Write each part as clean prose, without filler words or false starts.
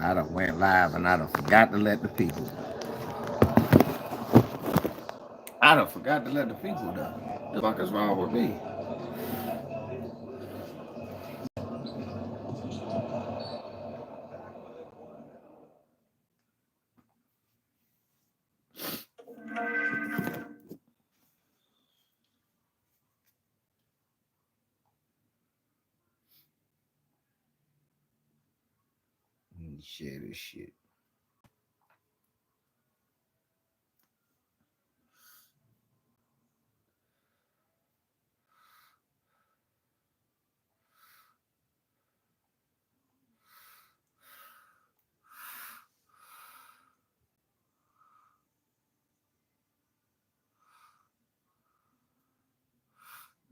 I done went live and I done forgot to let the people. I done forgot to let the people know. The fuck is wrong with me? Share this shit.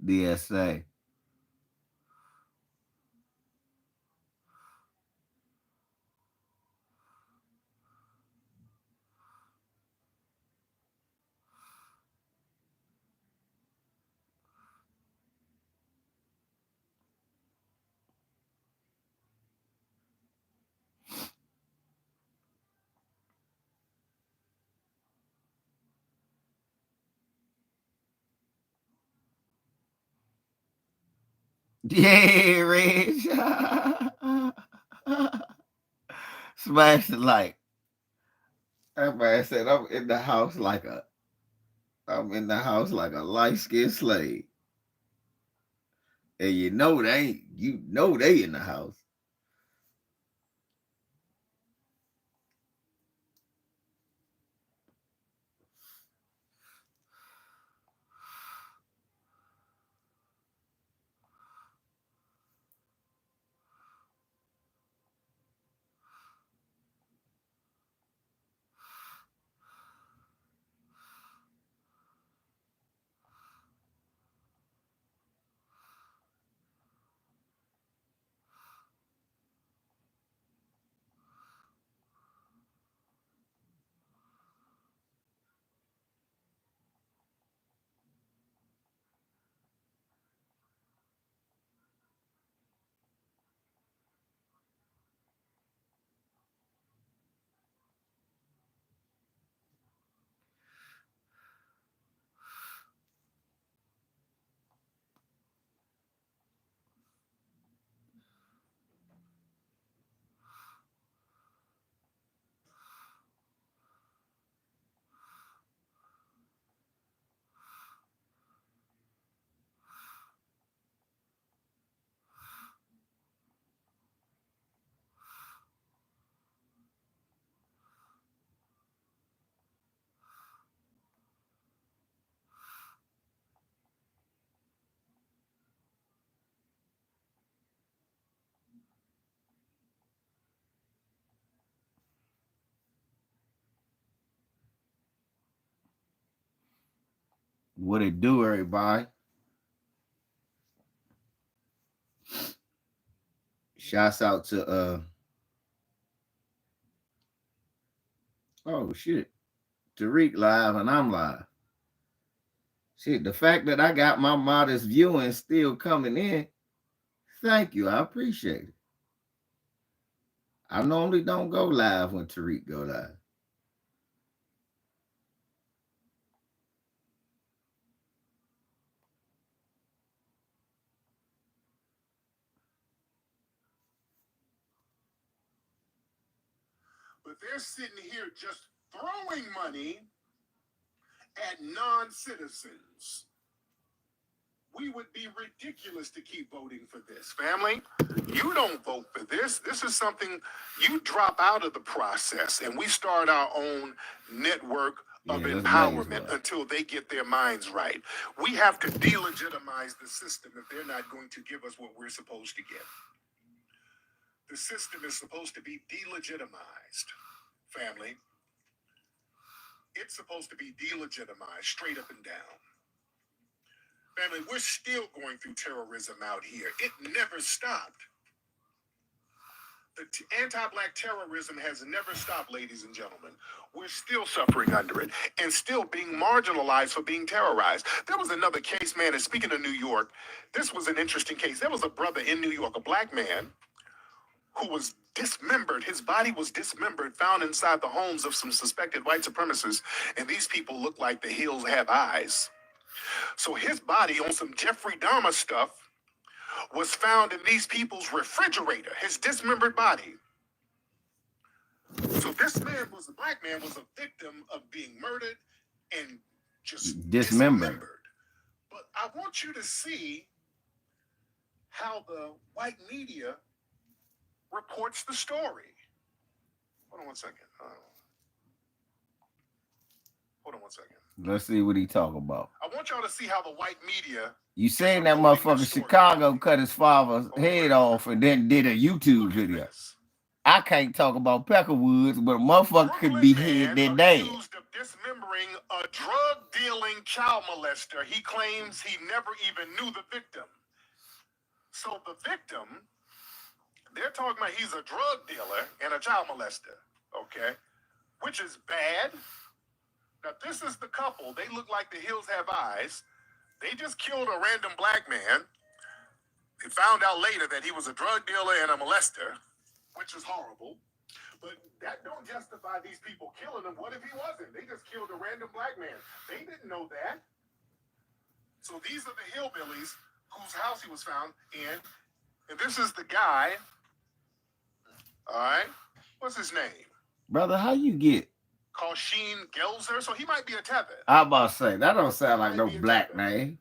DSA. Yeah, Rich. Smash the light. That man said I'm in the house like a light skinned slave. And you know they in the house. What it do, everybody? Shouts out to oh shit. Tariq live and I'm live. Shit, the fact that I got my modest viewing still coming in, thank you. I appreciate it. I normally don't go live when Tariq go live. But they're sitting here just throwing money at non-citizens. We would be ridiculous to keep voting for this. Family, you don't vote for this. This is something you drop out of the process, and we start our own network of empowerment until they get their minds right. We have to delegitimize the system if they're not going to give us what we're supposed to get. The system is supposed to be delegitimized, family. It's supposed to be delegitimized straight up and down. Family, we're still going through terrorism out here. It never stopped. The anti-black terrorism has never stopped, ladies and gentlemen. We're still suffering under it and still being marginalized for being terrorized. There was another case, man, and speaking of New York, this was an interesting case. There was a brother in New York, a black man, who was dismembered. His body was dismembered, found inside the homes of some suspected white supremacists. And these people look like the hills have eyes. So his body on some Jeffrey Dahmer stuff was found in these people's refrigerator, his dismembered body. So this man was a black man, was a victim of being murdered and just dismembered. But I want you to see how the white media reports the story. Hold on one second. Hold on one second. Let's see what he talk about. I want y'all to see how the white media. You saying that motherfucker Chicago cut his father's head off and then did a YouTube video. I can't talk about Peckerwoods, but a motherfucker could be hit that day. Accused of dismembering a drug-dealing child molester. He claims he never even knew the victim. So the victim, they're talking about he's a drug dealer and a child molester, okay? Which is bad. Now, this is the couple. They look like the hills have eyes. They just killed a random black man. They found out later that he was a drug dealer and a molester, which is horrible. But that don't justify these people killing him. What if he wasn't? They just killed a random black man. They didn't know that. So these are the hillbillies whose house he was found in. And this is the guy. All right. What's his name? Brother, how you get? Called Sheen Gelzer. So he might be a tether. I about to say, that don't sound like no black name.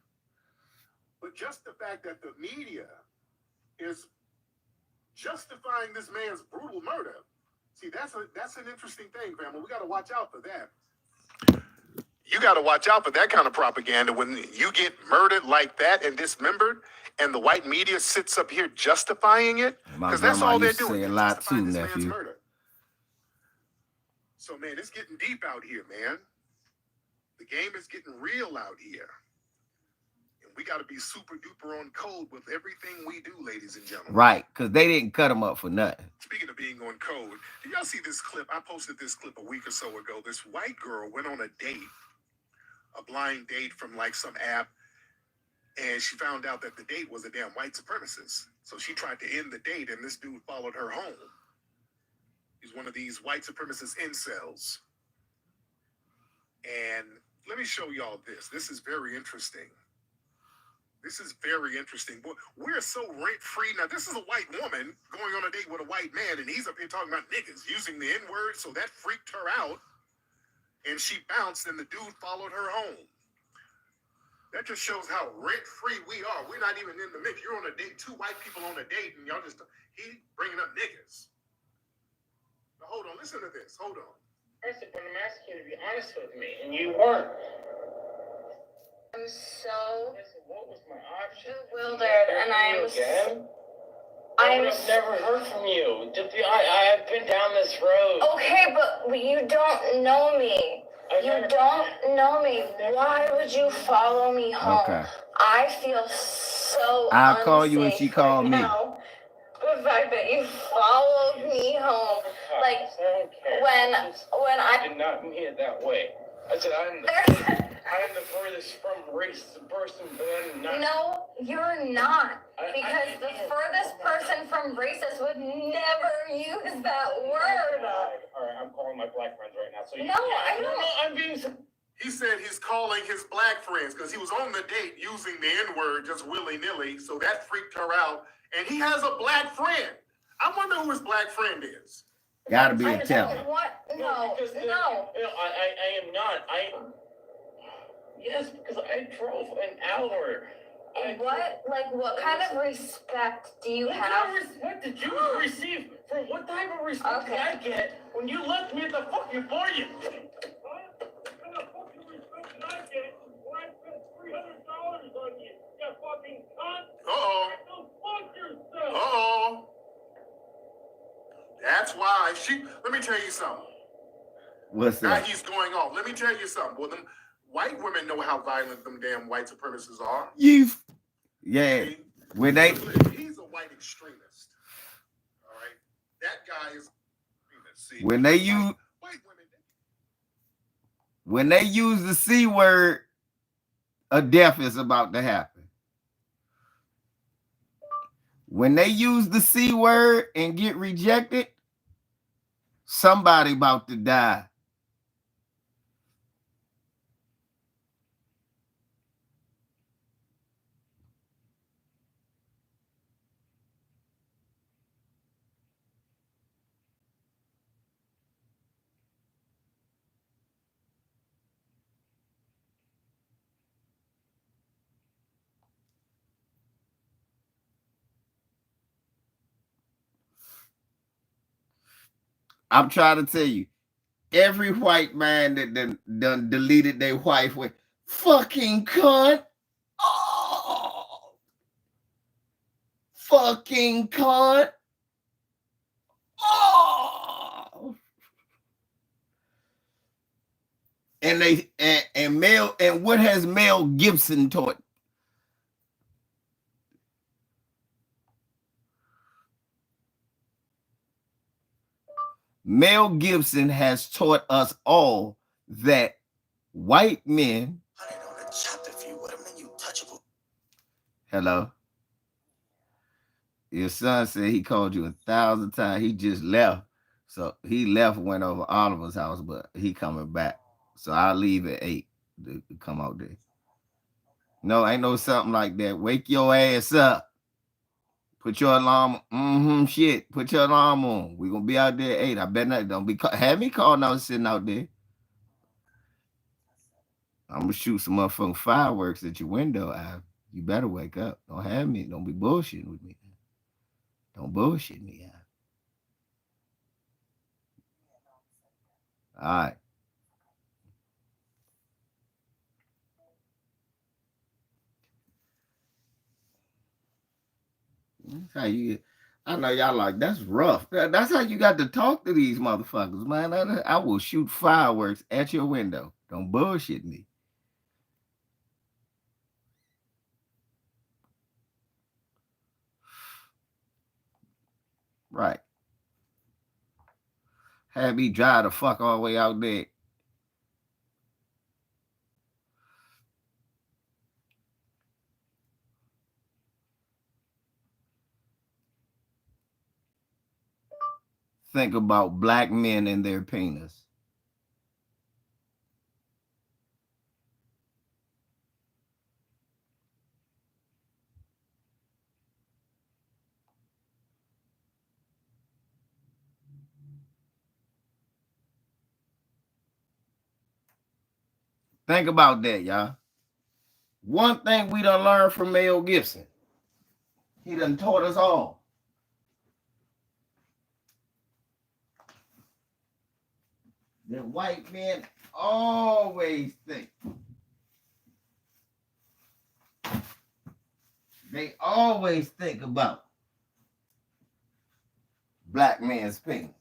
But just the fact that the media is justifying this man's brutal murder. See, that's an interesting thing, family. We got to watch out for that. You got to watch out for that kind of propaganda when you get murdered like that and dismembered, and the white media sits up here justifying it, because that's all they're doing. Say a lot too, nephew. So, man, it's getting deep out here, man. The game is getting real out here. We got to be super duper on code with everything we do, ladies and gentlemen. Right, because they didn't cut him up for nothing. Speaking of being on code, did y'all see this clip? I posted this clip a week or so ago. This white girl went on a date, a blind date from like some app, and she found out that the date was a damn white supremacist. So she tried to end the date, and this dude followed her home. He's one of these white supremacist incels. And let me show y'all this. This is very interesting. This is very interesting. We're so rent-free. Now, this is a white woman going on a date with a white man, and he's up here talking about niggas, using the N-word, so that freaked her out. And she bounced, and the dude followed her home. That just shows how rent-free we are. We're not even in the mix. You're on a date, two white people on a date, and y'all just, he bringing up niggas. Now, hold on, listen to this. Hold on. First, when I'm asking you to be honest with me, and you weren't. I'm so What was my option? bewildered, and I've never heard from you. I've been down this road. okay, but you don't know me. You don't know me. Why would you follow me home? Okay. I feel so I'll call you when unsafe she called me. now. The fact that you followed me home, like when I did not mean it that way. I said I'm the furthest from racist person, but I'm not. No, you're not. Because the furthest person from racist would never use that word. All right, I'm calling my black friends right now. So I'm being. He said he's calling his black friends because he was on the date using the N-word just willy-nilly, so that freaked her out. And he has a black friend. I wonder who his black friend is. Gotta be a teller. What? No. I am not. Yes, because I drove an hour. What kind of respect do you have? What kind of respect did you receive? From what type of respect did I get when you left me at the fucking party? What kind of fucking respect did I get when I spent $300 on you? You fucking cunt. Uh-oh. Go fuck yourself. Uh-oh. That's why let me tell you something. What's that? Now he's going off. Let me tell you something. Well, them white women know how violent them damn white supremacists are. Yeah. When they... He's a white extremist. All right? That guy is... See, When they use... White women... When they use the C word, a death is about to happen. When they use the C word and get rejected, somebody about to die. I'm trying to tell you, every white man that done deleted their wife with fucking cunt. Oh, fucking cunt. Oh. And they and Mel, and what has Mel Gibson taught? Mel Gibson has taught us all that white men. Hello. Your son said he called you 1,000 times. He just left. So he left, went over Oliver's house, but he coming back. So I'll leave at 8 to come out there. No, ain't no something like that. Wake your ass up. Put your alarm. Shit. Put your alarm on. We gonna be out there at 8. I bet not. Don't be have me calling out sitting out there. I'm gonna shoot some motherfucking fireworks at your window. You better wake up. Don't have me. Don't be bullshitting with me. Don't bullshit me. All right. That's how you get. I know y'all like, that's rough. That's how you got to talk to these motherfuckers, man. I will shoot fireworks at your window. Don't bullshit me. Right. Have me drive the fuck all the way out there. Think about black men and their penis. Think about that, y'all. One thing we done learned from Mel Gibson. He done taught us all. That white men always think. They always think about black man's penis.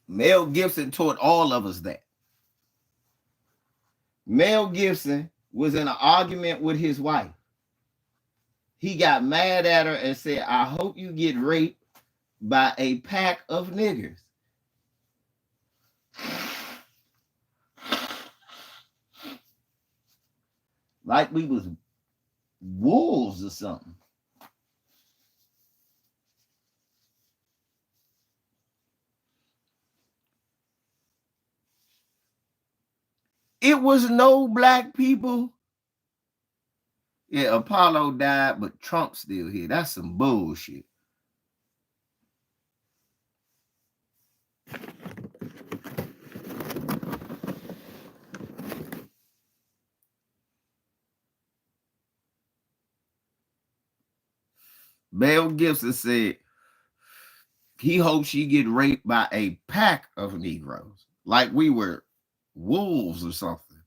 Mel Gibson taught all of us that. Mel Gibson was in an argument with his wife. He got mad at her and said, I hope you get raped by a pack of niggers. Like we was wolves or something. It was no black people. Yeah, Apollo died, but Trump's still here. That's some bullshit. Mel Gibson said he hopes she get raped by a pack of Negroes, like we were wolves or something.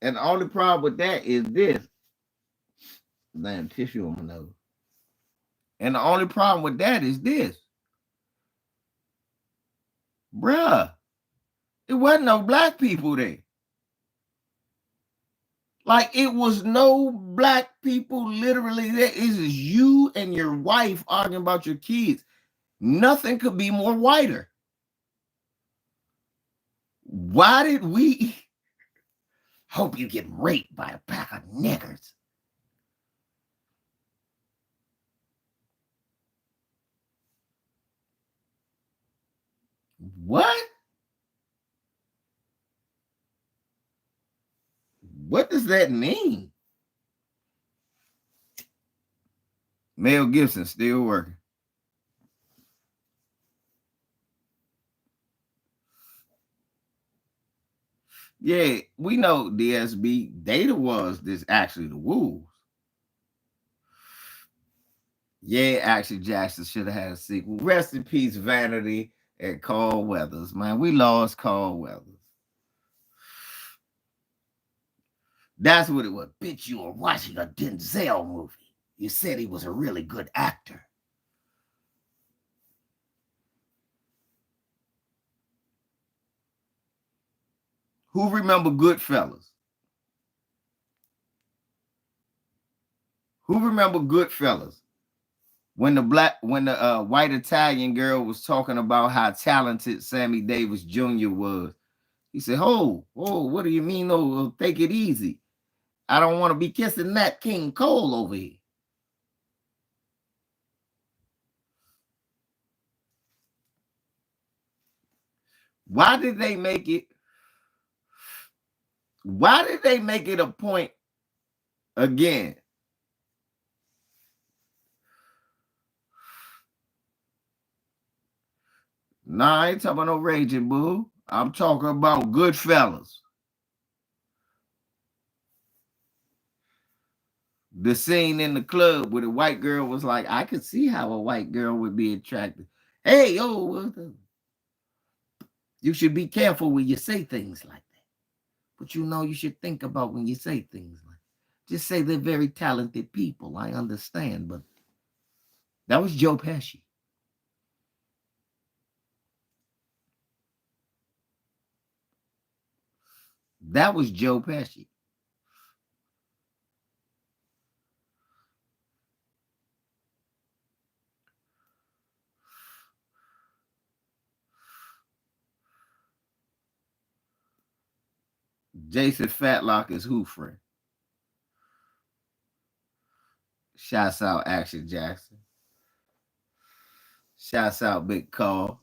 And the only problem with that is this. Damn tissue on my nose. And the only problem with that is this. Bruh, it wasn't no black people there. Like, it was no black people literally there. It is you and your wife arguing about your kids. Nothing could be more whiter. Why did we hope you get raped by a pack of niggers? What? What does that mean? Mel Gibson still working. Yeah, we know DSB. They the ones that's actually the wolves. Yeah, actually Jackson should have had a sequel. Rest in peace, Vanity and Carl Weathers. Man, we lost Carl Weathers. That's what it was. Bitch, you were watching a Denzel movie. You said he was a really good actor. Who remember Goodfellas? Who remember Goodfellas? When the white Italian girl was talking about how talented Sammy Davis Jr. was, he said, "Oh, what do you mean? Oh, take it easy. I don't want to be kissing Nat King Cole over here." Why did they make it? Why did they make it a point again? Nah, I ain't talking about no Raging Bull. I'm talking about Goodfellas. The scene in the club where the white girl was like, I could see how a white girl would be attracted. Hey, yo, you should be careful when you say things like that. But you know, you should think about when you say things like that. Just say they're very talented people. I understand, but that was Joe Pesci. That was Joe Pesci. Jason Fatlock is who, friend? Shouts out Action Jackson. Shouts out Big Carl.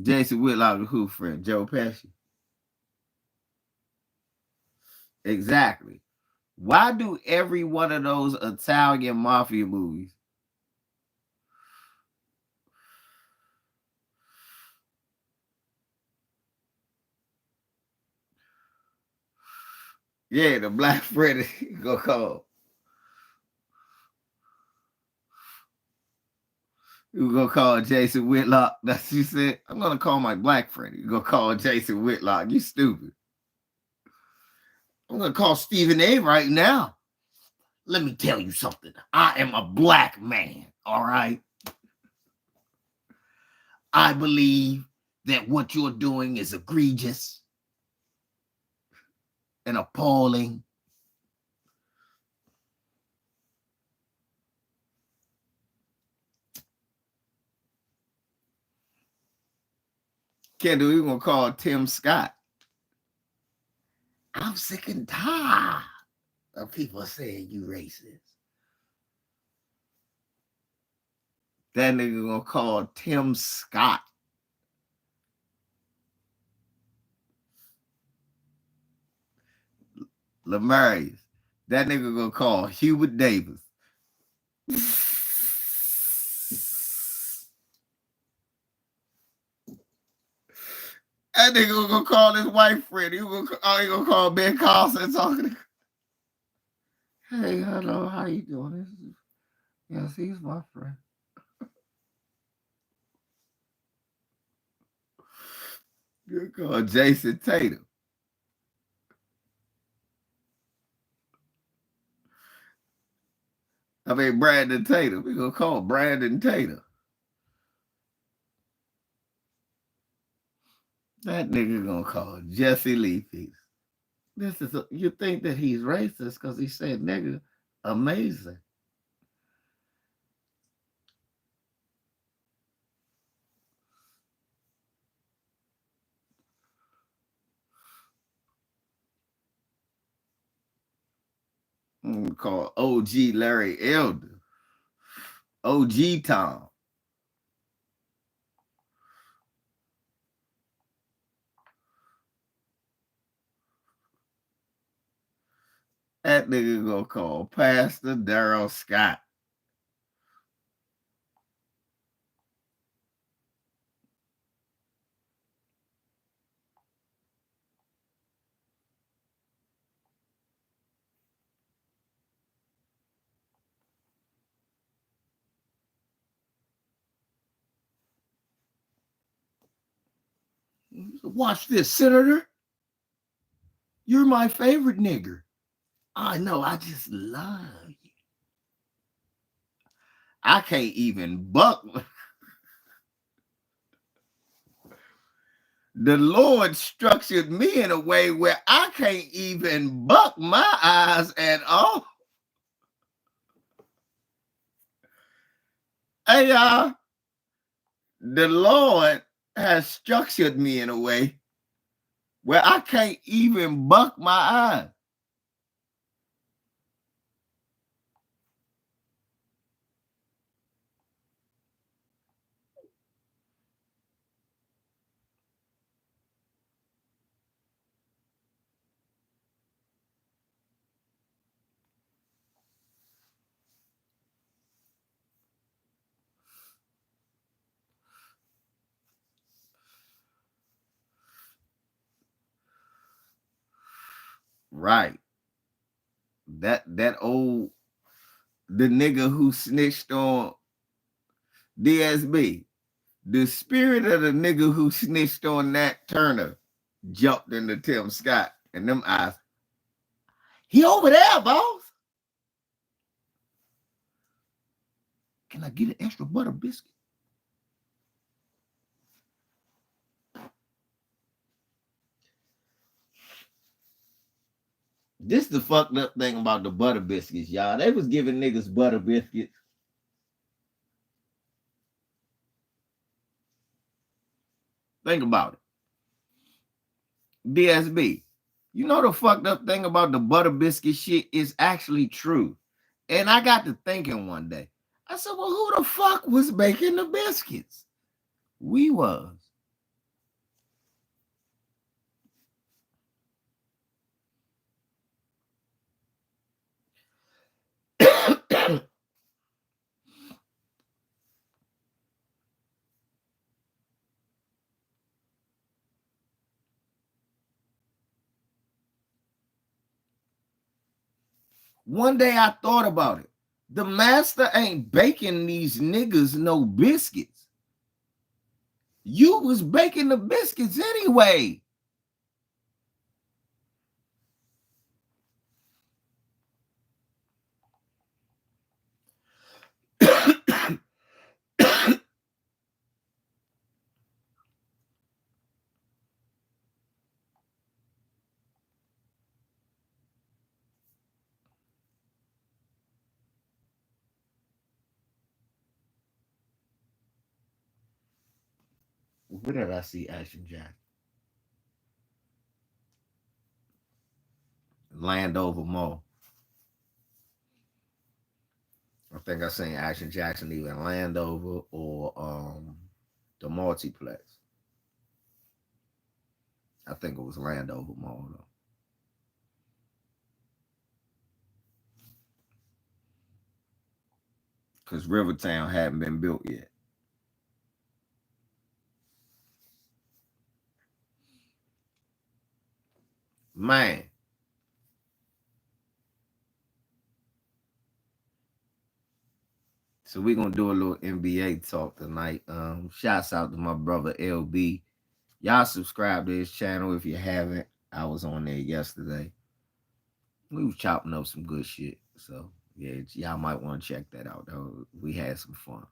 Jason Whitlock is who, friend? Joe Pesci. Exactly. Why do every one of those Italian mafia movies the Black Freddy go call. You gonna call Jason Whitlock? That's what you said. I'm gonna call my Black Freddy. You gonna call Jason Whitlock? You stupid. I'm gonna call Stephen A right now. Let me tell you something. I am a black man. All right. I believe that what you're doing is egregious and appalling. Kendall, we're gonna call Tim Scott. I'm sick and tired of people saying you racist. That nigga gonna call Tim Scott. Lamarius. That nigga gonna call Hubert Davis. That nigga gonna call his white friend. He gonna call Ben Carson talking to. Hey, hello, how you doing? Yes, he's my friend. You call Jason Tatum. I mean Brandon Tatum. We gonna call Brandon Tatum. That nigga gonna call Jesse Lee Peace. You think that he's racist because he said nigga? Amazing. called OG Larry Elder, OG Tom. That nigga gonna call Pastor Daryl Scott. Watch this, Senator. You're my favorite nigger. I know, I just love you. I can't even buck. The Lord structured me in a way where I can't even buck my eyes at all. Hey, y'all, the Lord has structured me in a way where I can't even buck my eyes. Right. The nigga who snitched on DSB, the spirit of the nigga who snitched on Nat Turner jumped into Tim Scott and them eyes. He over there, boss. Can I get an extra butter biscuit? This the fucked up thing about the butter biscuits, y'all. They was giving niggas butter biscuits. Think about it. DSB. You know the fucked up thing about the butter biscuit shit is actually true. And I got to thinking one day. I said, well, who the fuck was making the biscuits? We was. One day I thought about it. The master ain't baking these niggas no biscuits. You was baking the biscuits anyway. Where did I see Action Jack? Landover Mall. I think I seen Action Jackson either Landover or the multiplex. I think it was Landover Mall though. Because Rivertown hadn't been built yet. Man. So we're gonna do a little NBA talk tonight. Shouts out to my brother LB. Y'all subscribe to his channel if you haven't. I was on there yesterday. We was chopping up some good shit. So yeah, y'all might want to check that out. We had some fun.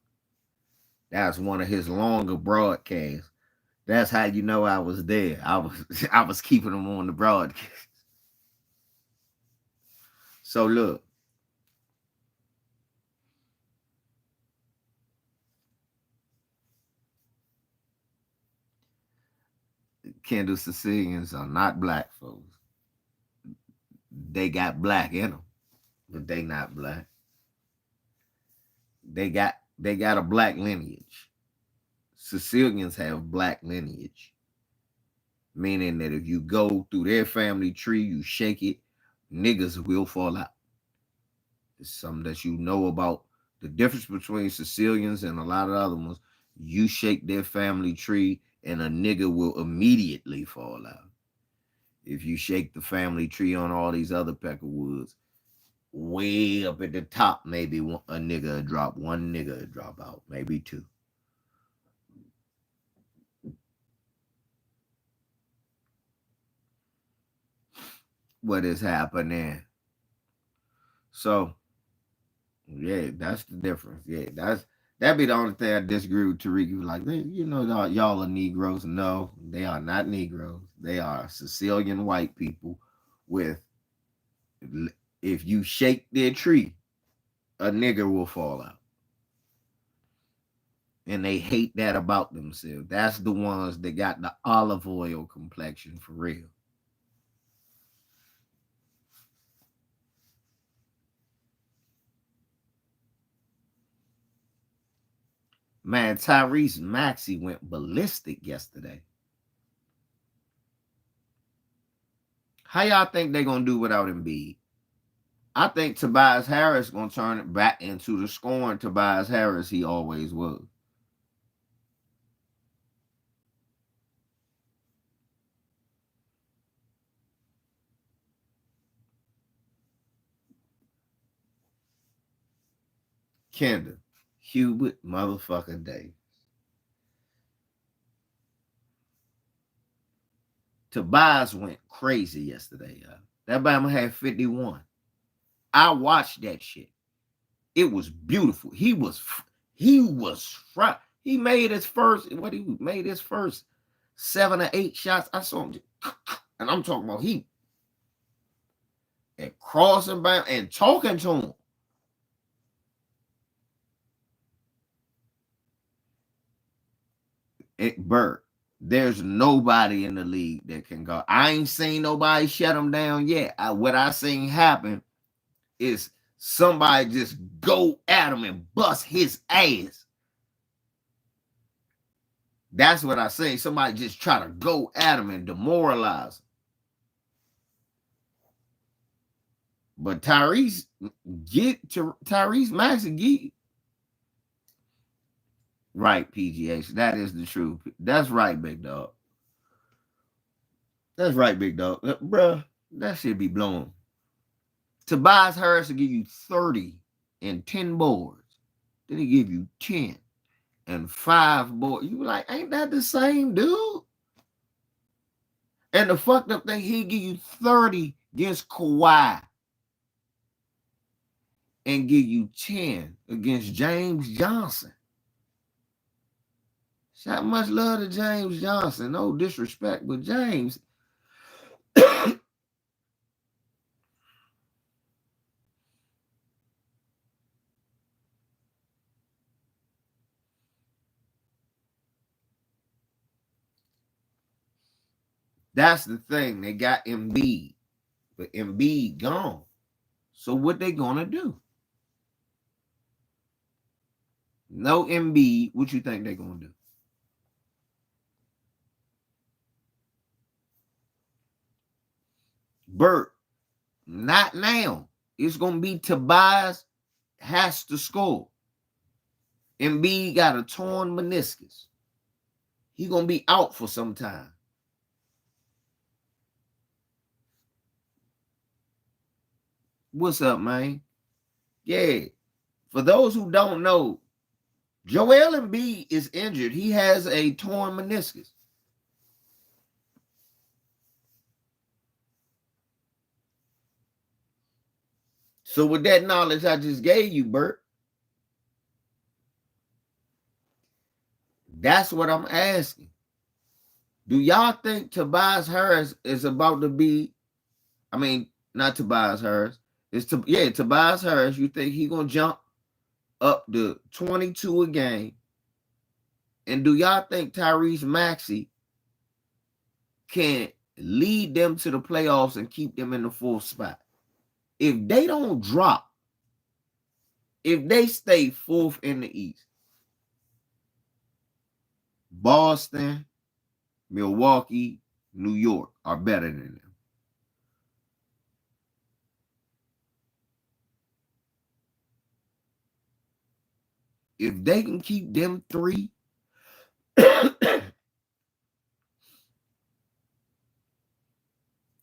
That's one of his longer broadcasts. That's how you know I was there. I was keeping him on the broadcast. So look. Kendall Sicilians are not black folks. They got black in them. but they not black. They got a black lineage. Sicilians have black lineage, meaning that if you go through their family tree, you shake it, niggas will fall out. It's something that you know about the difference between Sicilians and a lot of other ones. You shake their family tree and a nigga will immediately fall out. If you shake the family tree on all these other Peckerwoods, way up at the top, maybe a nigga will drop, one nigga will drop out, maybe two. What is happening? So, yeah, that's the difference. Yeah, that'd be the only thing I disagree with Tariq. He was like, you know, y'all are Negroes. No, they are not Negroes. They are Sicilian white people with, if you shake their tree, a nigger will fall out. And they hate that about themselves. That's the ones that got the olive oil complexion for real. Man, Tyrese Maxiell went ballistic yesterday. How y'all think they're going to do without Embiid? I think Tobias Harris going to turn it back into the scoring Tobias Harris he always was. Kendall, Hubert motherfucker Davis. Tobias went crazy yesterday, y'all. That Bama had 51. I watched that shit. It was beautiful. He was front. He made his first 7 or 8 shots. I saw him, and I'm talking about he and crossing by and talking to him. Bert, there's nobody in the league that can go. I ain't seen nobody shut him down yet. What I seen happen is somebody just go at him and bust his ass. That's what I say. Somebody just try to go at him and demoralize him. But Tyrese Maxiell get right, PGH. That is the truth. That's right, big dog. That's right, big dog. Bruh, that shit be blowing. Tobias Harris will give you 30 and 10 boards. Then he give you 10 and 5 boards. You like, ain't that the same dude? And the fucked up thing, he give you 30 against Kawhi and give you 10 against James Johnson. Shout much love to James Johnson. No disrespect, but James. That's the thing. They got Embiid, but Embiid gone. So what they gonna do? No Embiid. What you think they gonna do? Bert, not now. It's gonna be Tobias has to score. Embiid got a torn meniscus. He gonna be out for some time. What's up, man? Yeah. For those who don't know, Joel Embiid is injured. He has a torn meniscus. So with that knowledge I just gave you, Bert, that's what I'm asking. Do y'all think Tobias Harris is about to be, not Tobias Harris, Tobias Harris, you think he gonna jump up to 22 a game? And do y'all think Tyrese Maxiell can lead them to the playoffs and keep them in the 4th spot? if they don't drop, if they stay fourth in the East, Boston, Milwaukee, New York are better than them. If they can keep them three,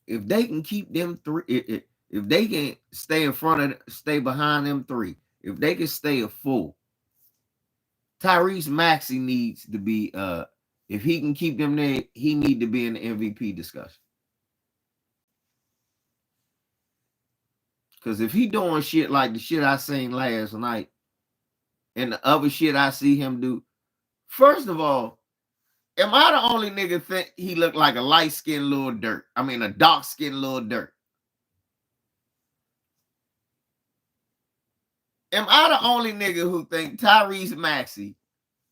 if they can keep them three, if they can stay in front of, stay behind them three, if they can stay a full, Tyrese Maxiell needs to be, if he can keep them there, he need to be in the MVP discussion. Because if he doing shit like the shit I seen last night and the other shit I see him do, first of all, am I the only nigga think he looked like a light-skinned little dirt? I mean, a dark-skinned little dirt. Am I the only nigga who think Tyrese Maxiell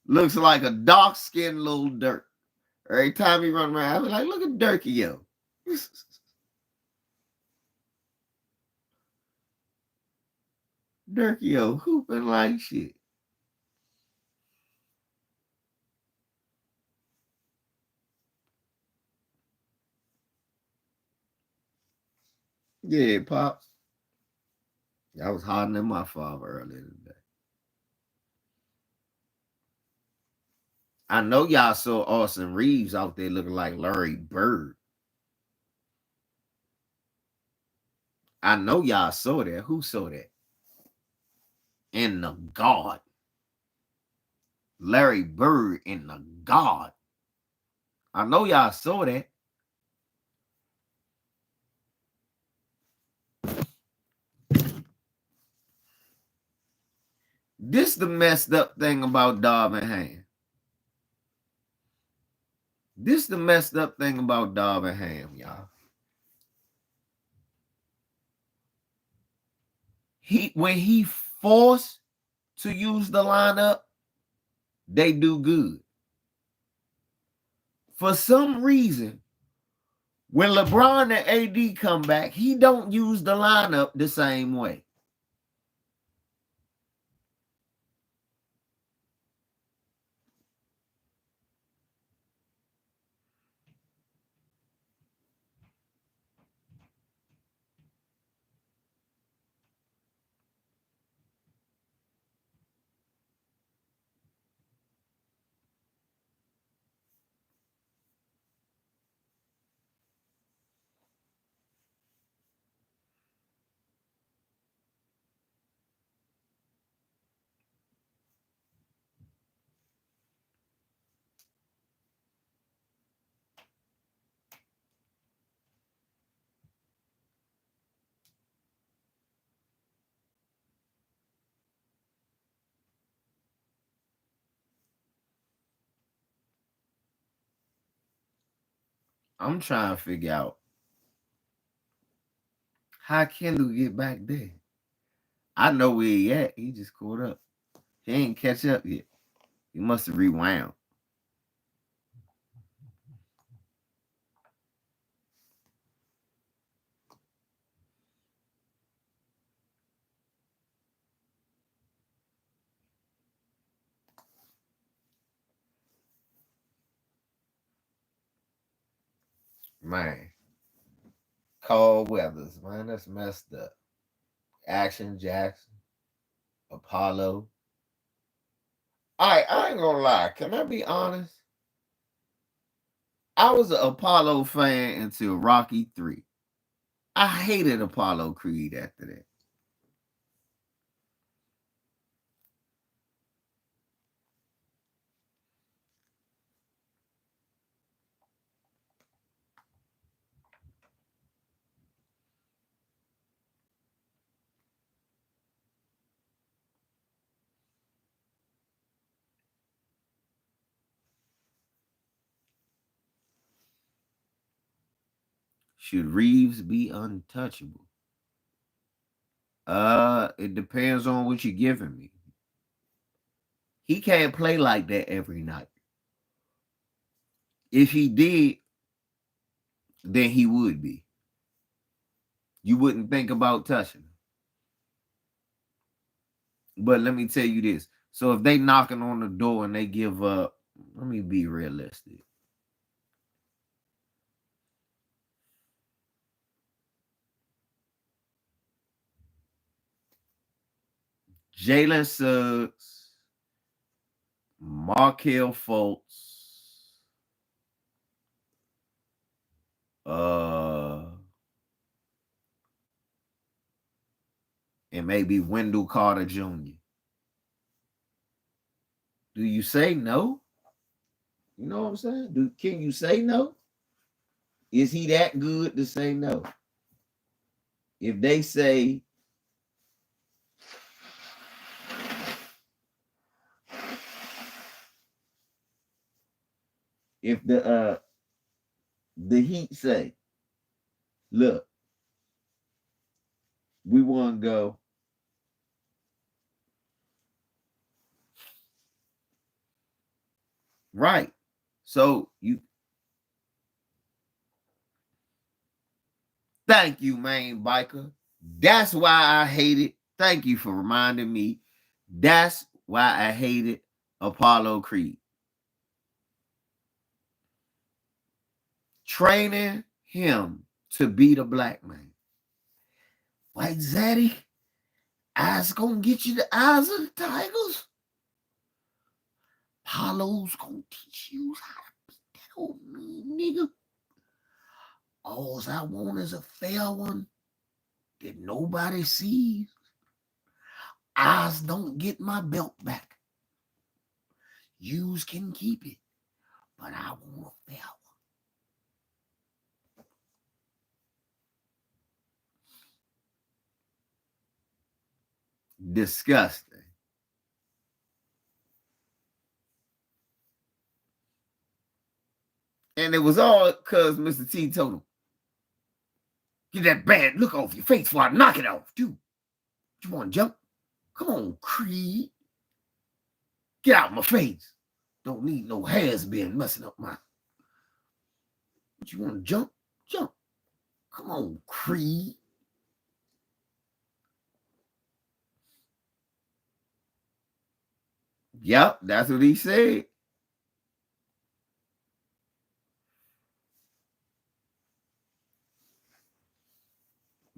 looks like a dark-skinned little dirt? Every time he run around, I be like, look at Dirkie, yo. Dirkie, yo, hooping like shit. Yeah, Pops. I was hollering at my father earlier today. I know y'all saw Austin Reeves out there looking like Larry Bird. I know y'all saw that. Who saw that? In the God. Larry Bird in the God. I know y'all saw that. This the messed up thing about Darvin Ham. This the messed up thing about Darvin Ham, y'all. When he forced to use the lineup, they do good. For some reason, when LeBron and AD come back, he don't use the lineup the same way. I'm trying to figure out how Kendall get back there. I know where he at. He just caught up. He ain't catch up yet. He must have rewound. Man. Cold Weathers, man. That's messed up. Action Jackson. Apollo. I ain't gonna lie. Can I be honest? I was an Apollo fan until Rocky 3. I hated Apollo Creed after that. Should Reeves be untouchable? It depends on what you're giving me. He can't play like that every night. If he did, then he would be. You wouldn't think about touching them. But let me tell you this. So if they knocking on the door and they give up, let me be realistic. Jalen Suggs, Markelle Fultz, and maybe Wendell Carter Jr. Do you say no? You know what I'm saying? Can you say no? Is he that good to say no? If they say if the Heat say, look, we want to go right. So you thank you, main biker. That's why I hate it. Thank you for reminding me. That's why I hated Apollo Creed. Training him to be the black man. White Zaddy, I's gonna get you the eyes of the tigers. Apollo's gonna teach you how to beat that old mean nigga. All I want is a fair one that nobody sees. Eyes don't get my belt back. Yous can keep it, but I want a fair one. Disgusting. And it was all because Mr. T told him, get that bad look off your face before I knock it off, dude. You want to jump? Come on, Creed. Get out of my face. Don't need no has-been messing up my... But you want to jump? Jump. Come on, Creed. Yep, that's what he said.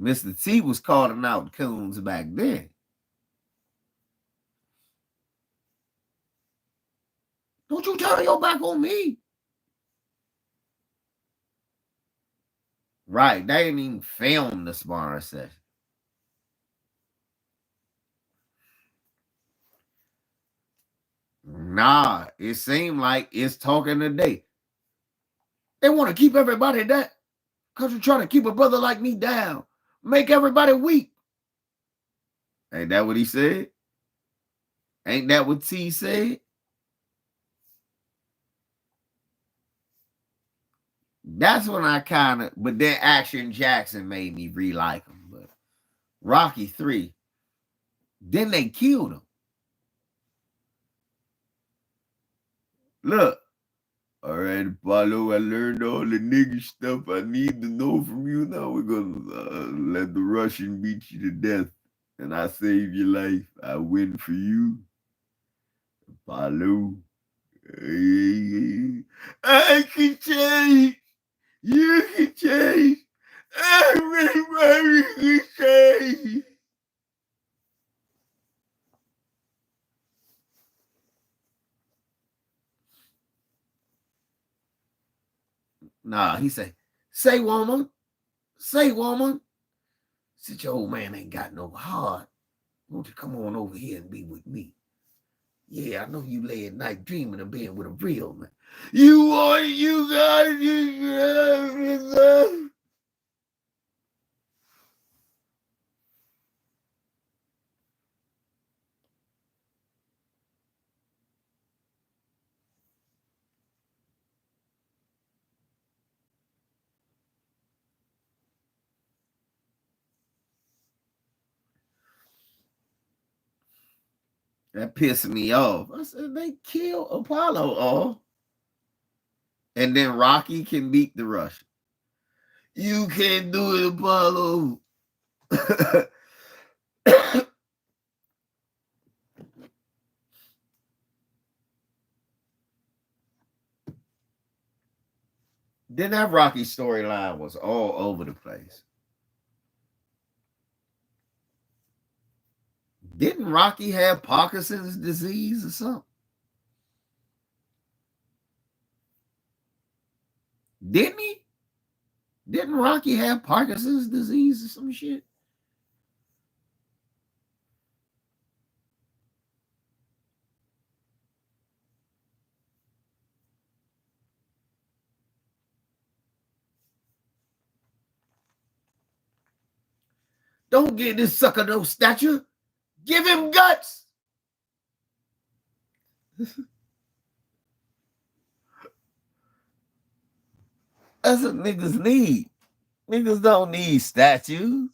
Mr. T was calling out coons back then. Don't you turn your back on me. Right, they didn't even film the sparring session. Nah, it seemed like it's talking today. They want to keep everybody down because you're trying to keep a brother like me down. Make everybody weak. Ain't that what he said? Ain't that what T said? That's when I kind of, but then Action Jackson made me re-like him. But Rocky 3, then they killed him. Look. All right, Apollo, I learned all the nigga stuff I need to know from you. Now we're going to let the Russian beat you to death. And I save your life. I win for you. Apollo. I can change. You can change. Everybody can change. Nah, he said, say woman. Say woman. Said your old man ain't got no heart. Won't you come on over here and be with me? Yeah, I know you lay at night dreaming of being with a real man. You want you guys to that pissed me off. I said they killed Apollo off. And then Rocky can beat the Russian. You can't do it, Apollo. Then that Rocky storyline was all over the place. Didn't Rocky have Parkinson's disease or something? Didn't he? Didn't Rocky have Parkinson's disease or some shit? Don't give this sucker no stature. Give him guts. That's what niggas need. Niggas don't need statues.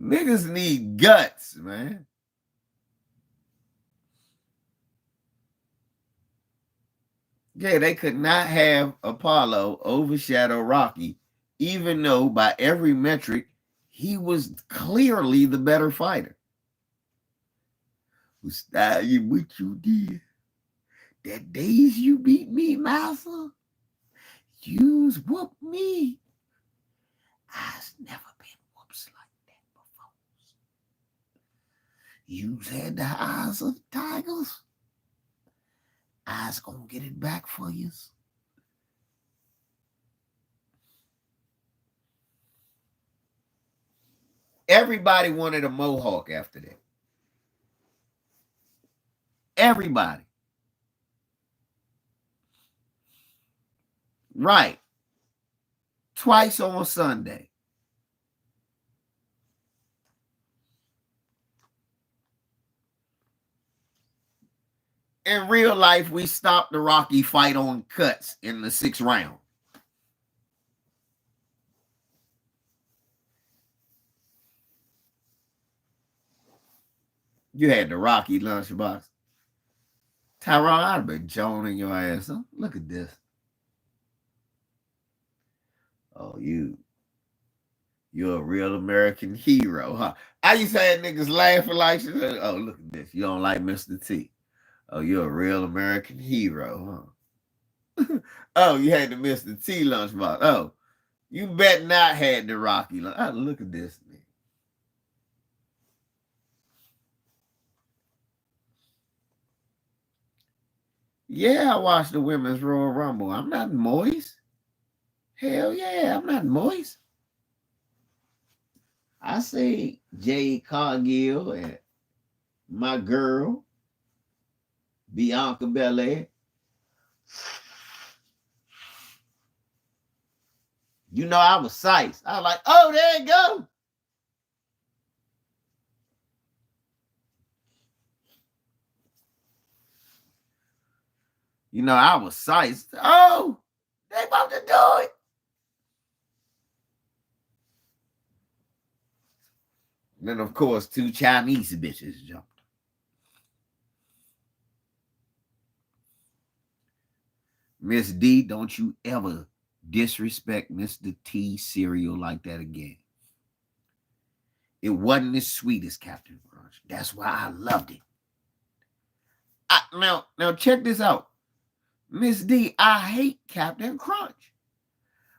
Niggas need guts, man. Yeah, they could not have Apollo overshadow Rocky, even though by every metric, he was clearly the better fighter. Who style you what you did? That days you beat me, master, you's whooped me. I's never been whoops like that before. You's had the eyes of tigers. I's gonna get it back for you. Everybody wanted a mohawk after that. Everybody. Right. Twice on Sunday. In real life, we stopped the Rocky fight on cuts in the 6th round. You had the Rocky lunchbox. Tyrone, I'd have been joning your ass. Huh? Look at this. Oh, you're a real American hero, huh? I used to have niggas laughing like, oh, look at this. You don't like Mr. T. Oh, you're a real American hero, huh? Oh, you had the Mr. T lunchbox. Oh, you bet not had the Rocky lunch. Oh, look at this. Yeah, I watched the Women's Royal Rumble. I'm not moist. Hell yeah, I'm not moist. I see Jay Cargill and my girl, Bianca Belair. You know, I was psyched. I was like, oh, there you go. You know, I was psyched. Oh, they about to do it. And then, of course, 2 Chinese bitches jumped. Miss D, don't you ever disrespect Mr. T cereal like that again. It wasn't as sweet as Captain Crunch. That's why I loved it. Now check this out. Miss D, I hate Captain Crunch.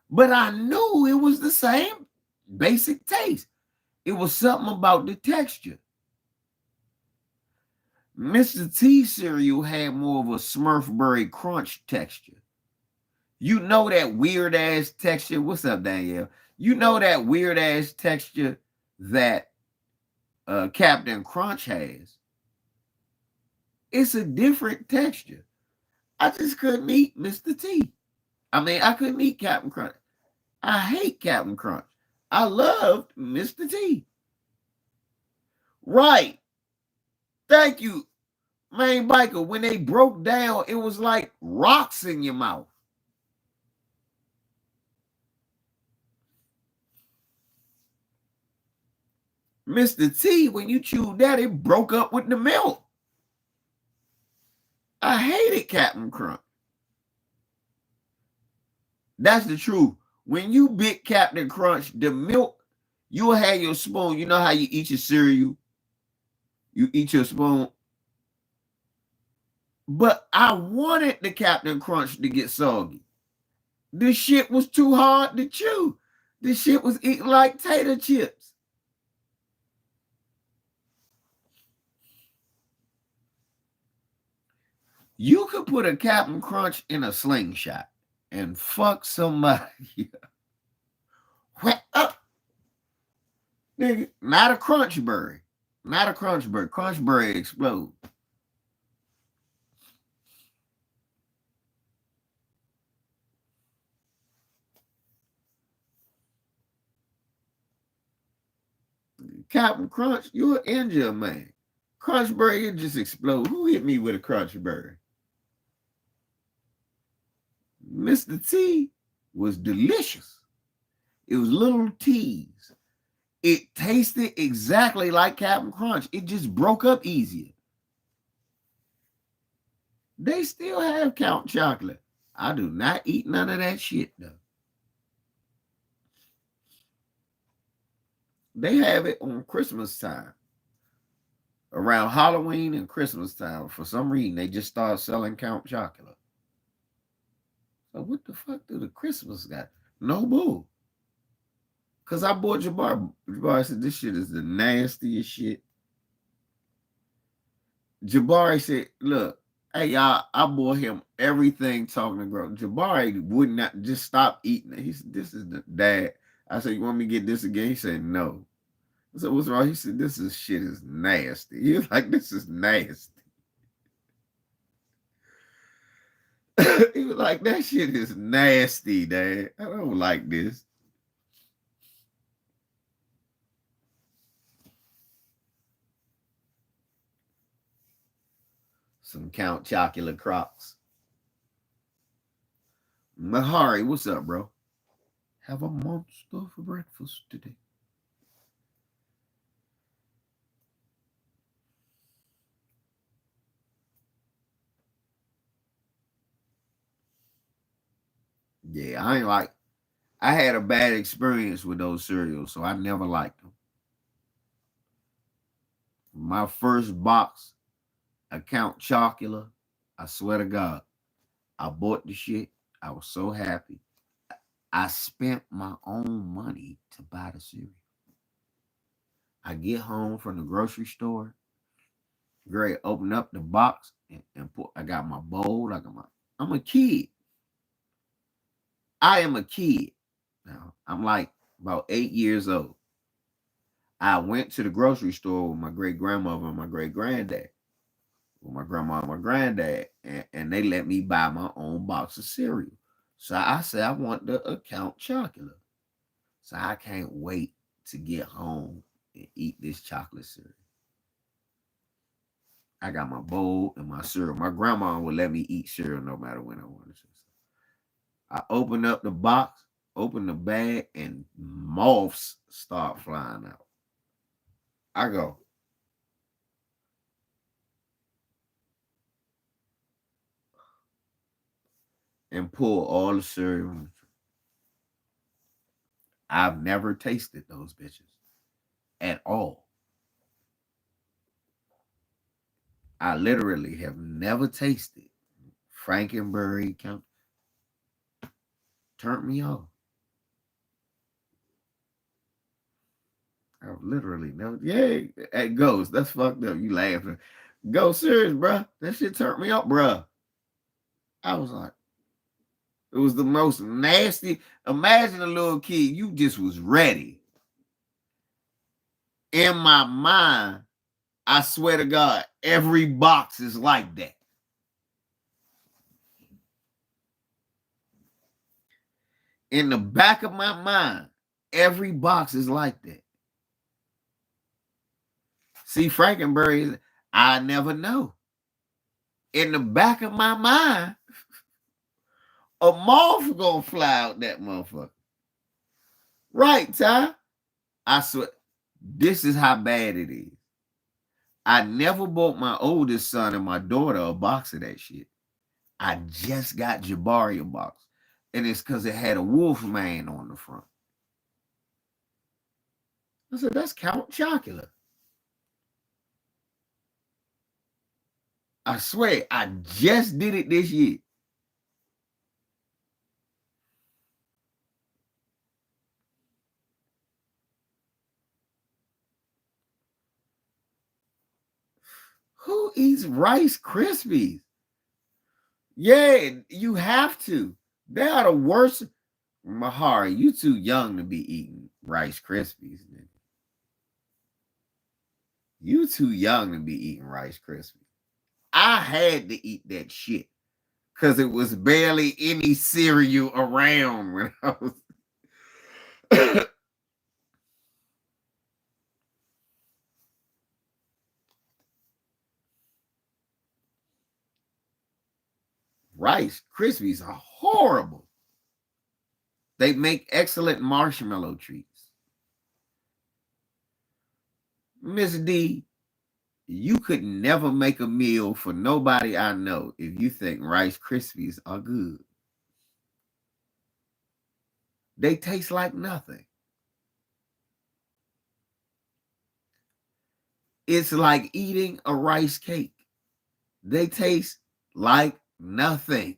But I knew it was the same basic taste. It was something about the texture. Mr. T cereal had more of a Smurfberry Crunch texture. You know that weird ass texture. What's up, Danielle? You know that weird ass texture that Captain Crunch has. It's a different texture. I just couldn't eat Mr. T. I mean, I couldn't eat Captain Crunch. I hate Captain Crunch. I loved Mr. T. Right. Thank you, main biker. When they broke down, it was like rocks in your mouth. Mr. T, when you chewed that, it broke up with the milk. I hated Captain Crunch. That's the truth. When you bit Captain Crunch, the milk You will have your spoon. You know how you eat your cereal? You eat your spoon. But I wanted the Captain Crunch to get soggy. This shit was too hard to chew. This shit was eating like tater chips. You could put a Captain Crunch in a slingshot and fuck somebody up. Nigga, not a Crunchberry. Not a Crunchberry. Crunchberry explode. Captain Crunch, you'll injure a man. Crunchberry, it just explode. Who hit me with a Crunchberry? Mr. T was delicious. It was little T's. It tasted exactly like Captain Crunch. It just broke up easier. They still have Count Chocolate. I do not eat none of that shit, though. They have it on Christmas time. Around Halloween and Christmas time. For some reason, they just started selling Count Chocolate. So what the fuck do the Christmas got? No bull. Because I bought Jabbar. Jabari said, this shit is the nastiest shit. Jabari said, look, hey, y'all, I bought him everything talking to grow. Jabari would not just stop eating it. He said, this is the dad. I said, you want me to get this again? He said, no. I said, what's wrong? He said, this is shit is nasty. He was like, this is nasty. He was like, that shit is nasty, Dad. I don't like this. Some Count Chocula Crocs. Mahari, what's up, bro? Have a monster for breakfast today. Yeah, I had a bad experience with those cereals, so I never liked them. My first box of Count Chocula, I swear to God, I bought the shit. I was so happy. I spent my own money to buy the cereal. I get home from the grocery store, Greg open up the box and put, I got my bowl, I'm a kid. I am a kid. Now, I'm like about 8 years old. I went to the grocery store with my great grandmother and my great granddad, with my grandma and my granddad, and they let me buy my own box of cereal. So I said, I want the Count Chocolate. So I can't wait to get home and eat this chocolate cereal. I got my bowl and my cereal. My grandma would let me eat cereal no matter when I wanted to. I open up the box, open the bag, and moths start flying out. I go, and pull all the cereal. I've never tasted those bitches at all. I literally have never tasted Frankenberry. Turned me off. I've literally never. Yeah, hey, Ghost, that's fucked up. You laughing? Go serious, bruh. That shit turned me up, bruh. I was like, it was the most nasty. Imagine a little kid, you just was ready. In my mind, I swear to God, every box is like that. In the back of my mind, every box is like that. See, Frankenberry, I never know. In the back of my mind, a moth gonna fly out that motherfucker. Right, Ty? I swear, this is how bad it is. I never bought my oldest son and my daughter a box of that shit. I just got Jabari a box. And it's because it had a wolf man on the front. I said, that's Count Chocula. I swear, I just did it this year. Who eats Rice Krispies? Yeah, you have to. They are the worst. Mahari, you too young to be eating Rice Krispies. Man. You too young to be eating Rice Krispies. I had to eat that shit because it was barely any cereal around when I was. Rice Krispies are horrible. They make excellent marshmallow treats. Miss D, you could never make a meal for nobody I know if you think Rice Krispies are good. They taste like nothing. It's like eating a rice cake. They taste like nothing.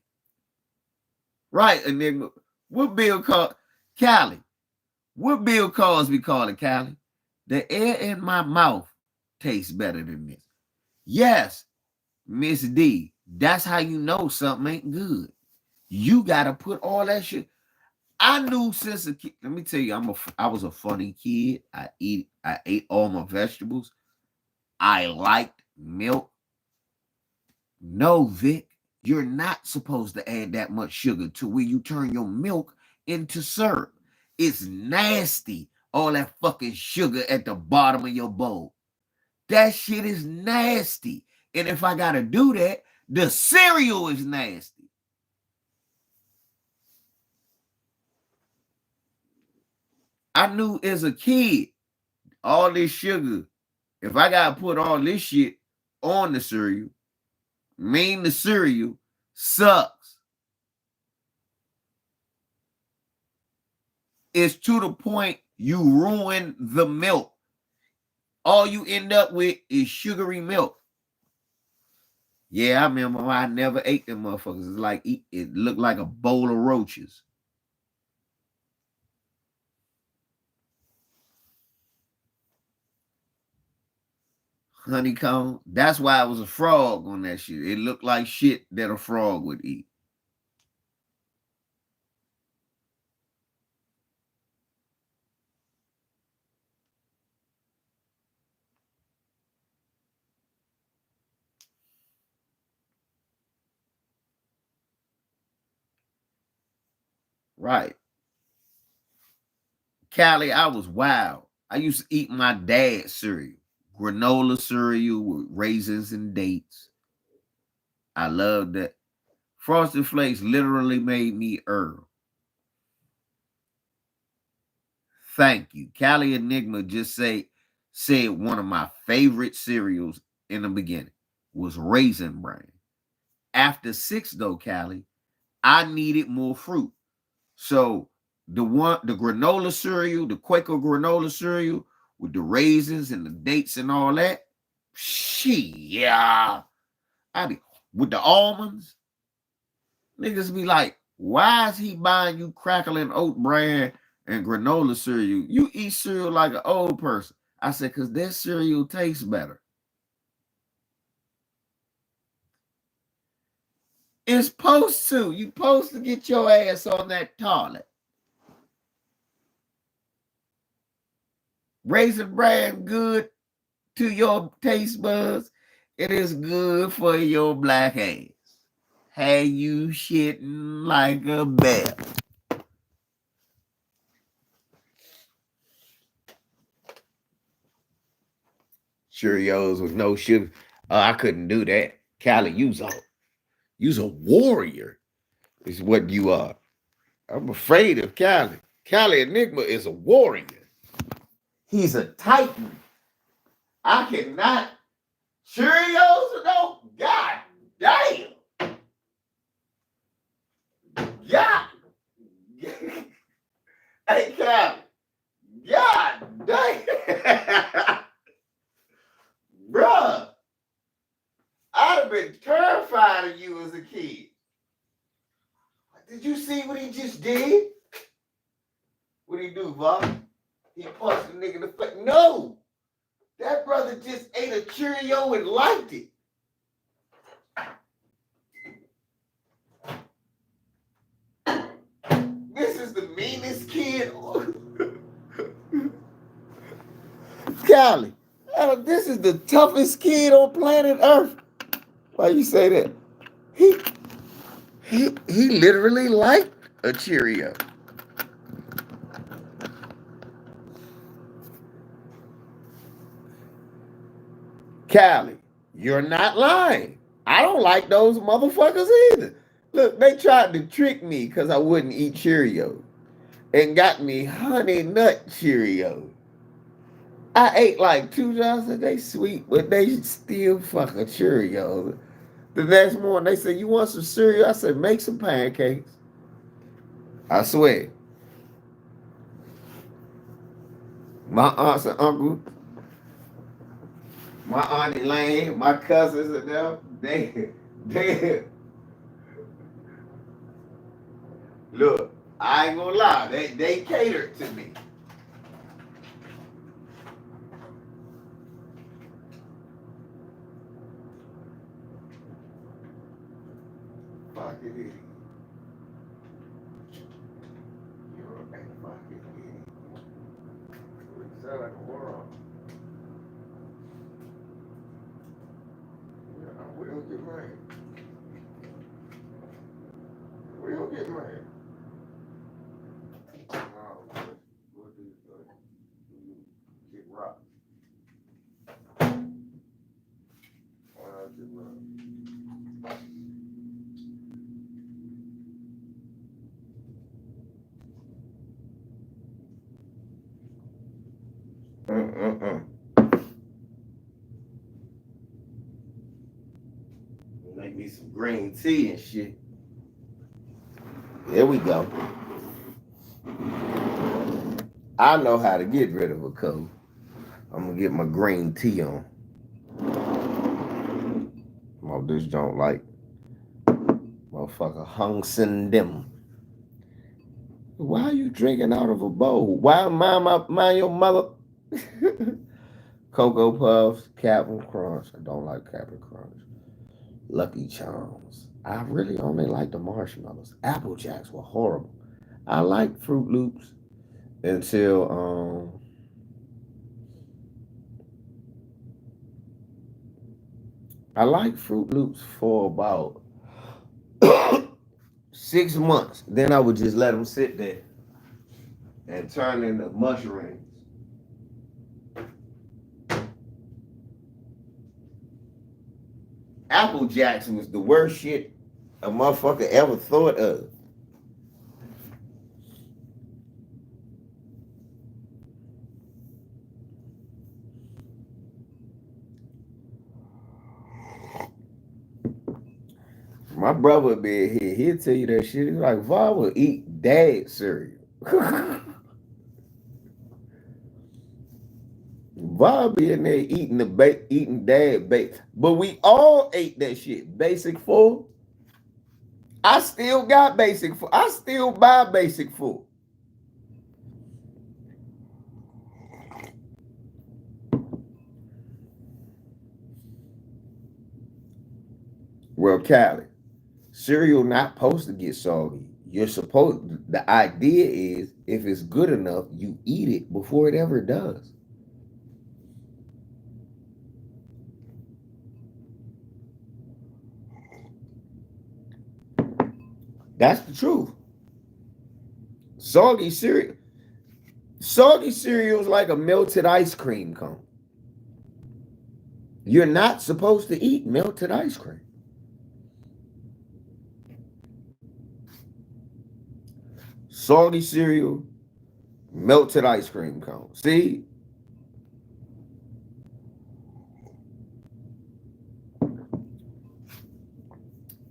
Right, Enigma. What Bill called Callie? What Bill Cosby called it, Callie? The air in my mouth tastes better than this. Yes, Miss D. That's how you know something ain't good. You gotta put all that shit. I knew since a kid. Let me tell you, I was a funny kid. I ate all my vegetables. I liked milk. No, Vic, you're not supposed to add that much sugar to where you turn your milk into syrup. It's nasty. All that fucking sugar at the bottom of your bowl. That shit is nasty. And if I gotta do that, the cereal is nasty. I knew as a kid, all this sugar, if I gotta put all this shit on the cereal, mean the cereal sucks. It's to the point you ruin the milk. All you end up with is sugary milk. Yeah, I remember when I never ate them motherfuckers. It's like it looked like a bowl of roaches. Honeycomb. That's why I was a frog on that shit. It looked like shit that a frog would eat. Right. Callie, I was wild. I used to eat my dad's cereal. Granola cereal with raisins and dates. I loved that. Frosted Flakes literally made me Earl. Thank you. Callie Enigma just said one of my favorite cereals in the beginning was Raisin Bran. After 6, though, Callie, I needed more fruit. So the granola cereal, the Quaker granola cereal with the raisins and the dates and all that, yeah. I be with the almonds. Niggas be like, why is he buying you crackling oat bran and granola cereal? You eat cereal like an old person. I said, because that cereal tastes better. It's supposed to. You supposed to get your ass on that toilet. Raisin Bran good to your taste buds. It is good for your black ass. Hey, you shitting like a bear. Cheerios with no sugar. I couldn't do that. Callie, you's a warrior. Is what you are. I'm afraid of Callie. Callie Enigma is a warrior. He's a titan. I cannot. Cheerios? No. God damn. God. Hey, Callie. God Dang. Bruh, I'd have been terrified of you as a kid. Did you see what he just did? What he do, Bob? He punched the nigga in the face. No! That brother just ate a Cheerio and liked it. This is the meanest kid. Callie, this is the toughest kid on planet Earth. Why you say that? He literally liked a Cheerio. Callie, you're not lying. I don't like those motherfuckers either. Look, they tried to trick me because I wouldn't eat Cheerios and got me honey nut Cheerios. I ate like 2 dozen. They sweet, but they still fucking Cheerios. The next morning, they said, "You want some cereal?" I said, "Make some pancakes." I swear. My aunts and uncles, my auntie Lane, my cousins and them, they look, I ain't gonna lie, they catered to me. Fucking idiot. You're a fucking idiot. You sound like a moron. Yeah, we don't get mad. We don't get mad. What do you get rocked? Get rocked. Make me some green tea and shit. There we go. I know how to get rid of a cold. I'm gonna get my green tea on. Oh, this don't like motherfucker hung sin them. Why are you drinking out of a bowl? Why mind your mother? Cocoa Puffs, Captain Crunch. I don't like Captain Crunch. Lucky Charms. I really only like the marshmallows. Apple Jacks were horrible. I liked Fruit Loops until I liked Fruit Loops for about 6 months. Then I would just let them sit there and turn into mushrooms. Apple Jacks was the worst shit a motherfucker ever thought of. My brother would be here. He'll tell you that shit. He's like, "Va will eat dad cereal." Va be in there eating eating dad bake. But we all ate that shit. Basic Full. I still got Basic Full. I still buy Basic Full. Well, Callie, cereal not supposed to get soggy. The idea is if it's good enough, you eat it before it ever does. That's the truth. Soggy cereal is like a melted ice cream cone. You're not supposed to eat melted ice cream. Soggy cereal, melted ice cream cone. See?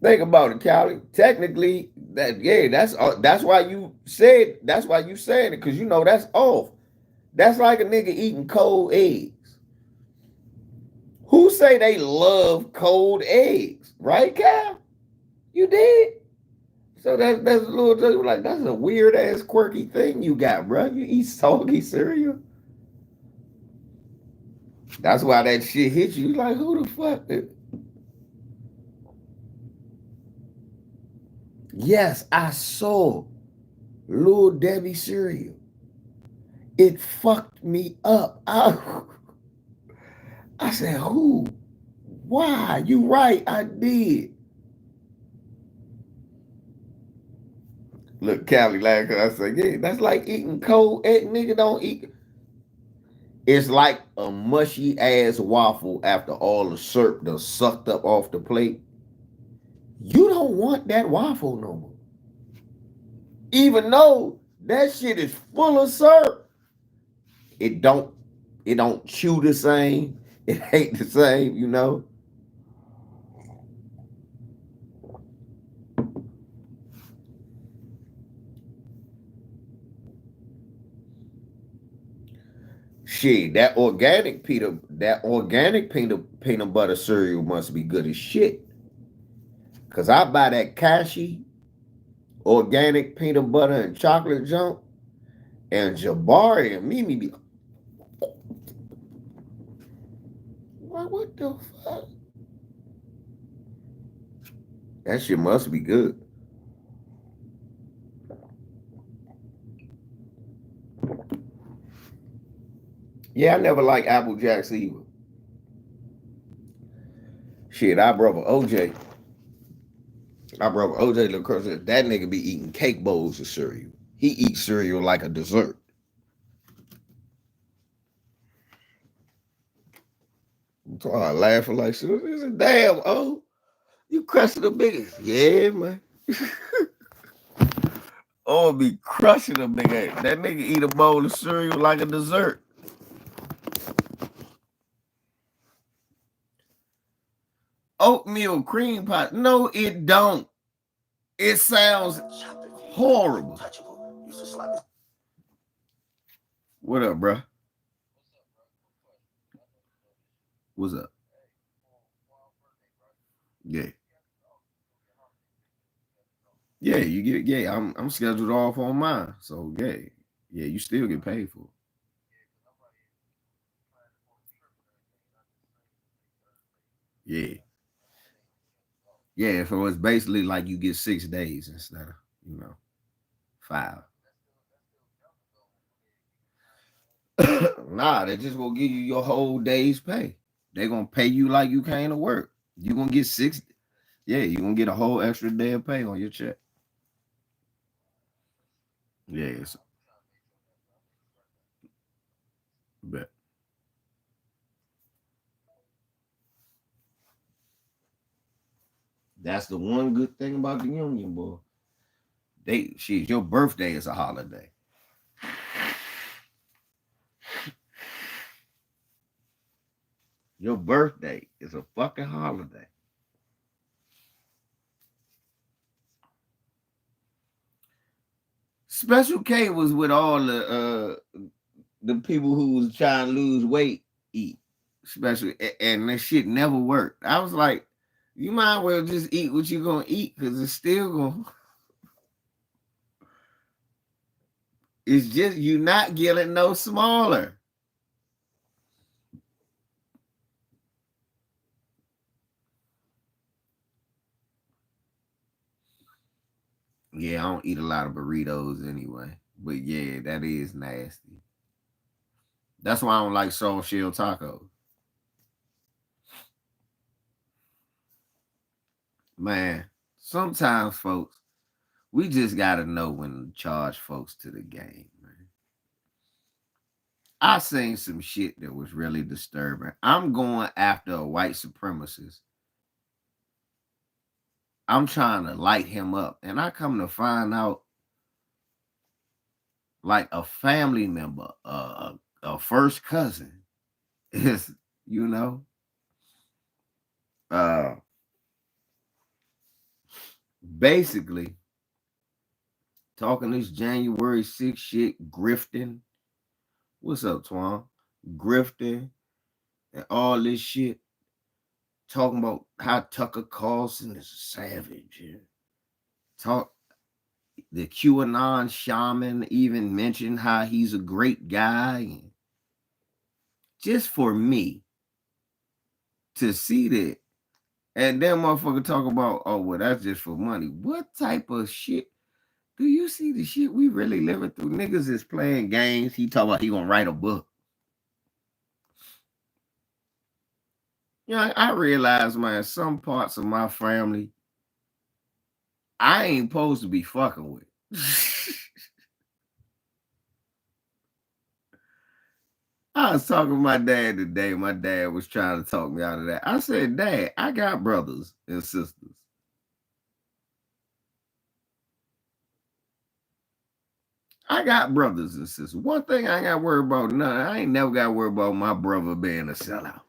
Think about it, Callie. Technically, that's why you said it, because you know that's off. That's like a nigga eating cold eggs. Who say they love cold eggs? Right, Cal? You did? So that's a little like that's a weird ass quirky thing you got, bro. You eat soggy cereal. That's why that shit hit you. Like, who the fuck? Yes, I saw Lil Debbie cereal. It fucked me up. I said, who? Why? You right, I did. Look, Callie laughed because I said, yeah, that's like eating cold egg. Nigga don't eat. It's like a mushy ass waffle after all the syrup done sucked up off the plate. You don't want that waffle no more. Even though that shit is full of syrup, it don't chew the same. It ain't the same, you know. Shit, that organic peanut butter cereal must be good as shit. Cause I buy that Kashi organic peanut butter and chocolate junk, and Jabari and Mimi be what the fuck? That shit must be good. Yeah, I never liked Apple Jacks either. Shit, our brother OJ look across that nigga be eating cake bowls of cereal. He eats cereal like a dessert. So I laughing like shit. This is damn you crushing the biggest. Yeah, man. Oh, be crushing them nigga. That nigga eat a bowl of cereal like a dessert. Oatmeal cream pie. No, it don't. It sounds horrible. What up, bro? What's up? Yeah. Yeah, you get it. Yeah, I'm scheduled off on mine. So yeah. Yeah, you still get paid for it. Yeah. Yeah, so it's basically like you get 6 days instead of, 5. Nah, they just gonna give you your whole day's pay. They gonna pay you like you came to work. You gonna get 6. Yeah, you gonna get a whole extra day of pay on your check. Yes, but that's the one good thing about the union, boy. Your birthday is a holiday. Your birthday is a fucking holiday. Special K was with all the people who was trying to lose weight eat special, and that shit never worked. I was like, you might well just eat what you gonna eat because it's still gonna. It's just you not getting no smaller. Yeah, I don't eat a lot of burritos anyway. But yeah, that is nasty. That's why I don't like soft shell tacos. Man, sometimes folks, we just gotta know when to charge folks to the game, man. I seen some shit that was really disturbing. I'm going after a white supremacist. I'm trying to light him up. And I come to find out like a family member, a first cousin is, you know, uh basically talking this January 6th shit, grifting, What's up, Twan? Grifting and all this shit. Talking about how Tucker Carlson is a savage. And talk the QAnon shaman even mentioned how he's a great guy. And just for me to see that. And then motherfucker talk about, oh, well, that's just for money. What type of shit? Do you see the shit we really living through? Niggas is playing games. He talk about he gonna write a book. You know, I realize, man, some parts of my family I ain't supposed to be fucking with. I was talking to my dad today. My dad was trying to talk me out of that. I said, Dad, I got brothers and sisters. I got brothers and sisters. One thing I ain't got to worry about none. I ain't never got to worry about my brother being a sellout.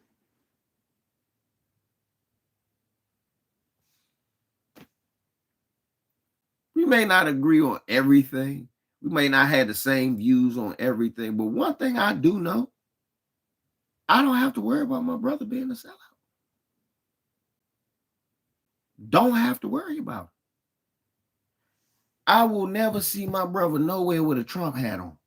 We may not agree on everything. We may not have the same views on everything. But one thing I do know, I don't have to worry about my brother being a sellout. Don't have to worry about it. I will never see my brother nowhere with a Trump hat on.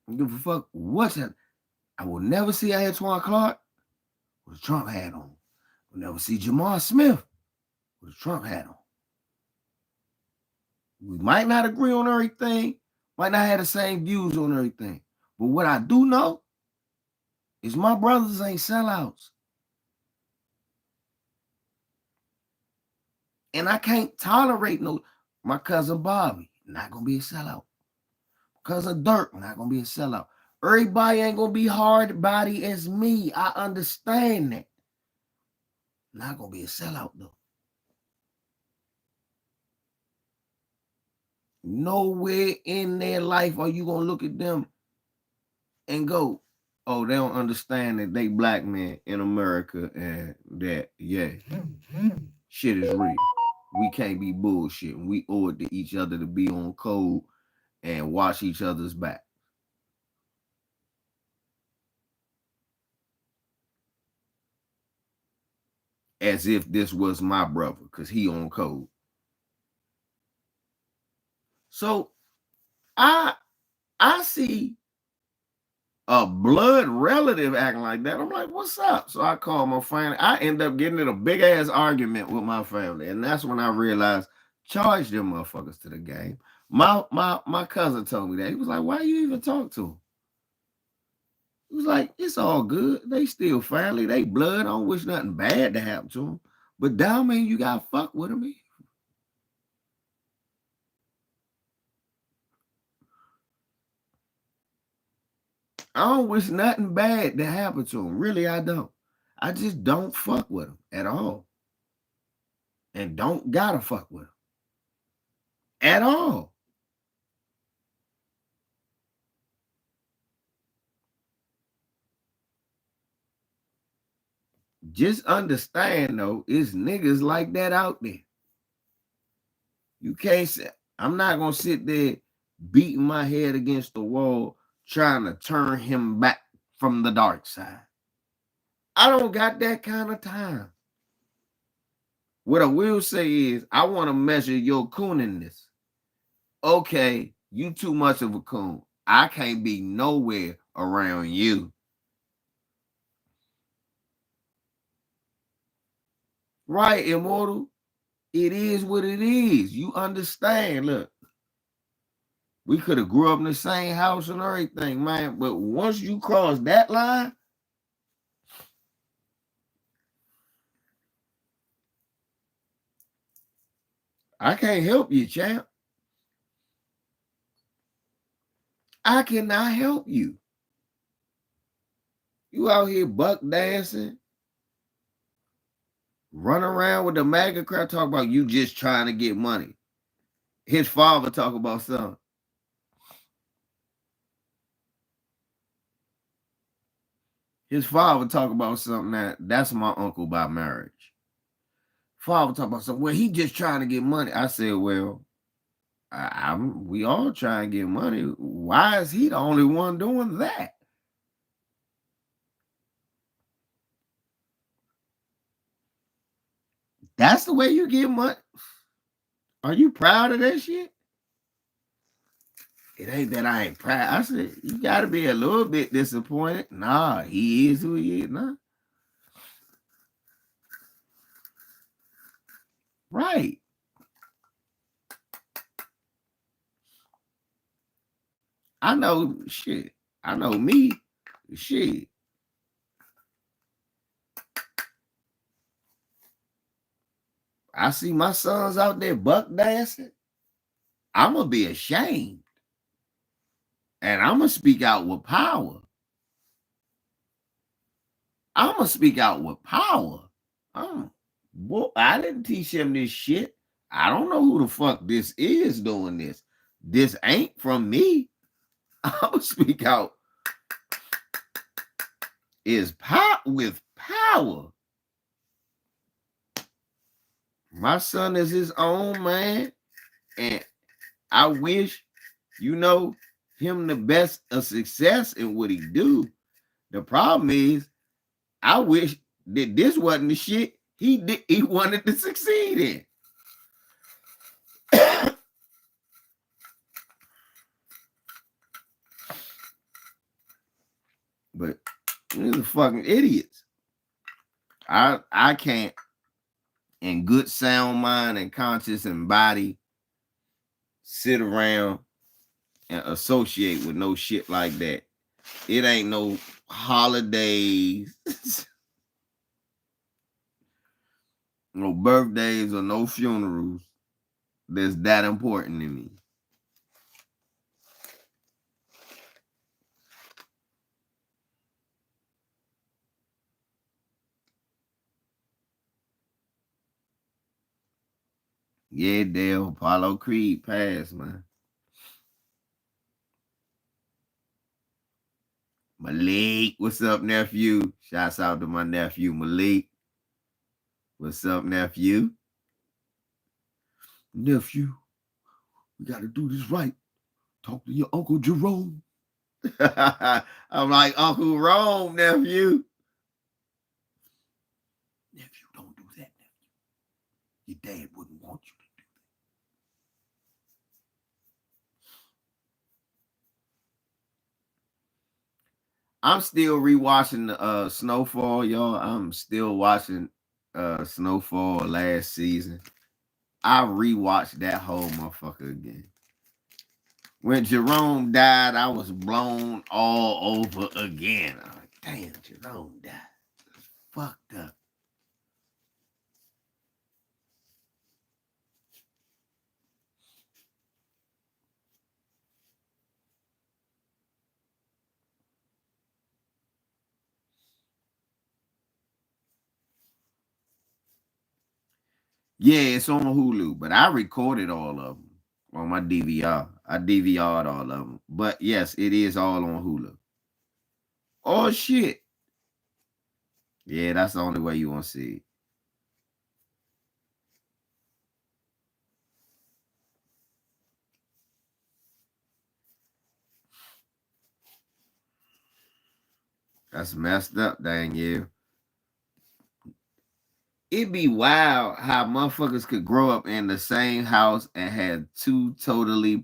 Give a fuck what's that? I will never see Antoine Clark with a Trump hat on. We'll never see Jamar Smith with a Trump hat on. We might not agree on everything, might not have the same views on everything. But what I do know is my brothers ain't sellouts. And I can't tolerate my cousin Bobby, not gonna be a sellout. Cousin Dirk, not gonna be a sellout. Everybody ain't gonna be hard body as me. I understand that. Not gonna be a sellout though. Nowhere in their life are you gonna look at them and go, oh, they don't understand that they black men in America and that, yeah, shit is real. We can't be bullshitting. We owe it to each other to be on code and watch each other's back. As if this was my brother, because he on code. So I see a blood relative acting like that. I'm like, what's up? So I call my family. I end up getting in a big ass argument with my family. And that's when I realized, charge them motherfuckers to the game. My cousin told me that. He was like, why you even talk to him? He was like, it's all good. They still family. They blood. I don't wish nothing bad to happen to them. But down mean you got to fuck with them. I don't wish nothing bad to happen to them. Really, I don't. I just don't fuck with them at all. And don't gotta fuck with them at all. Just understand though, it's niggas like that out there. You can't say, I'm not gonna sit there beating my head against the wall trying to turn him back from the dark side. I don't got that kind of time. What I will say is, I want to measure your cooniness. Okay, you too much of a coon. I can't be nowhere around you. Right, Immortal? It is what it is. You understand. Look, we could have grew up in the same house and everything, man. But once you cross that line, I can't help you, champ. I cannot help you. You out here buck dancing, run around with the MAGA crowd, talk about you just trying to get money. His father talk about something. His father talk about something that's my uncle by marriage. Father talk about something. Well, he just trying to get money. I said, well, we all try and get money. Why is he the only one doing that? That's the way you get money. Are you proud of that shit? It ain't that I ain't proud. I said, you got to be a little bit disappointed. Nah, he is who he is. Nah. Right. I know shit. I know me. Shit. I see my sons out there buck dancing. I'm going to be ashamed. And I'm going to speak out with power. I'm going to speak out with power. Boy, I didn't teach him this shit. I don't know who the fuck this is doing this. This ain't from me. I'm going to speak out is power with power. My son is his own man. And I wish, him the best of success in what he do. The problem is, I wish that this wasn't the shit he wanted to succeed in. But these are fucking idiots. I can't, in good sound mind and conscience and body, sit around and associate with no shit like that. It ain't no holidays, no birthdays, or no funerals that's that important to me. Yeah, Dale, Apollo Creed passed, man. Malik, what's up, nephew? Shouts out to my nephew, Malik. What's up, nephew? Nephew, we got to do this right. Talk to your Uncle Jerome. I'm like, Uncle Rome, nephew. Nephew, don't do that, nephew. Your dad wouldn't want you to do that. I'm still rewatching Snowfall, y'all. I'm still watching Snowfall last season. I rewatched that whole motherfucker again. When Jerome died, I was blown all over again. I'm like, damn, Jerome died. Fucked up. Yeah, it's on Hulu, but I recorded all of them on my DVR. I DVR'd all of them. But yes, it is all on Hulu. Oh, shit. Yeah, that's the only way you want to see it. That's messed up, dang you. It'd be wild how motherfuckers could grow up in the same house and have two totally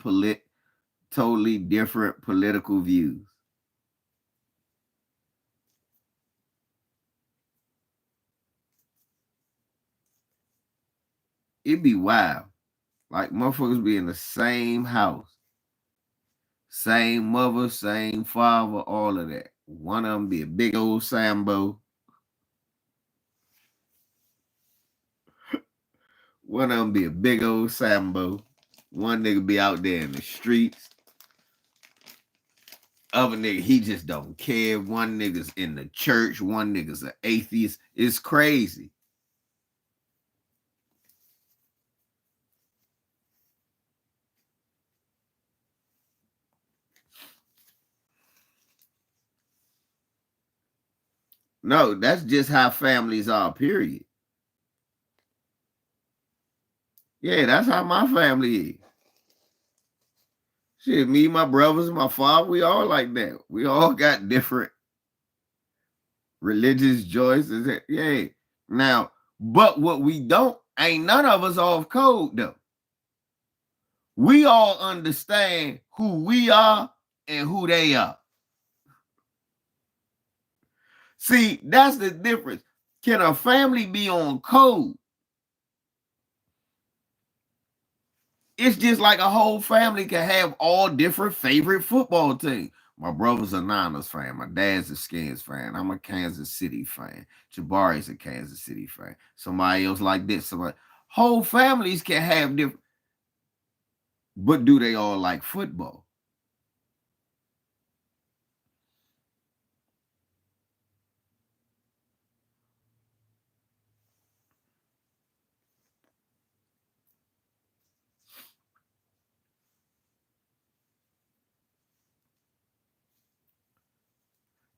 different political views. It'd be wild. Like motherfuckers be in the same house. Same mother, same father, all of that. One of them be a big old Sambo. One of them be a big old Sambo. One nigga be out there in the streets. Other nigga, he just don't care. One nigga's in the church. One nigga's an atheist. It's crazy. No, that's just how families are, period. Yeah, that's how my family is. Shit, me, my brothers, my father, we all like that. We all got different religious choices. Yeah. Now, but what we don't, ain't none of us off code though. We all understand who we are and who they are. See, that's the difference. Can a family be on code? It's just like a whole family can have all different favorite football teams. My brother's a Niners fan. My dad's a Skins fan. I'm a Kansas City fan. Jabari's a Kansas City fan. Somebody else like this. Somebody. Whole families can have different, but do they all like football?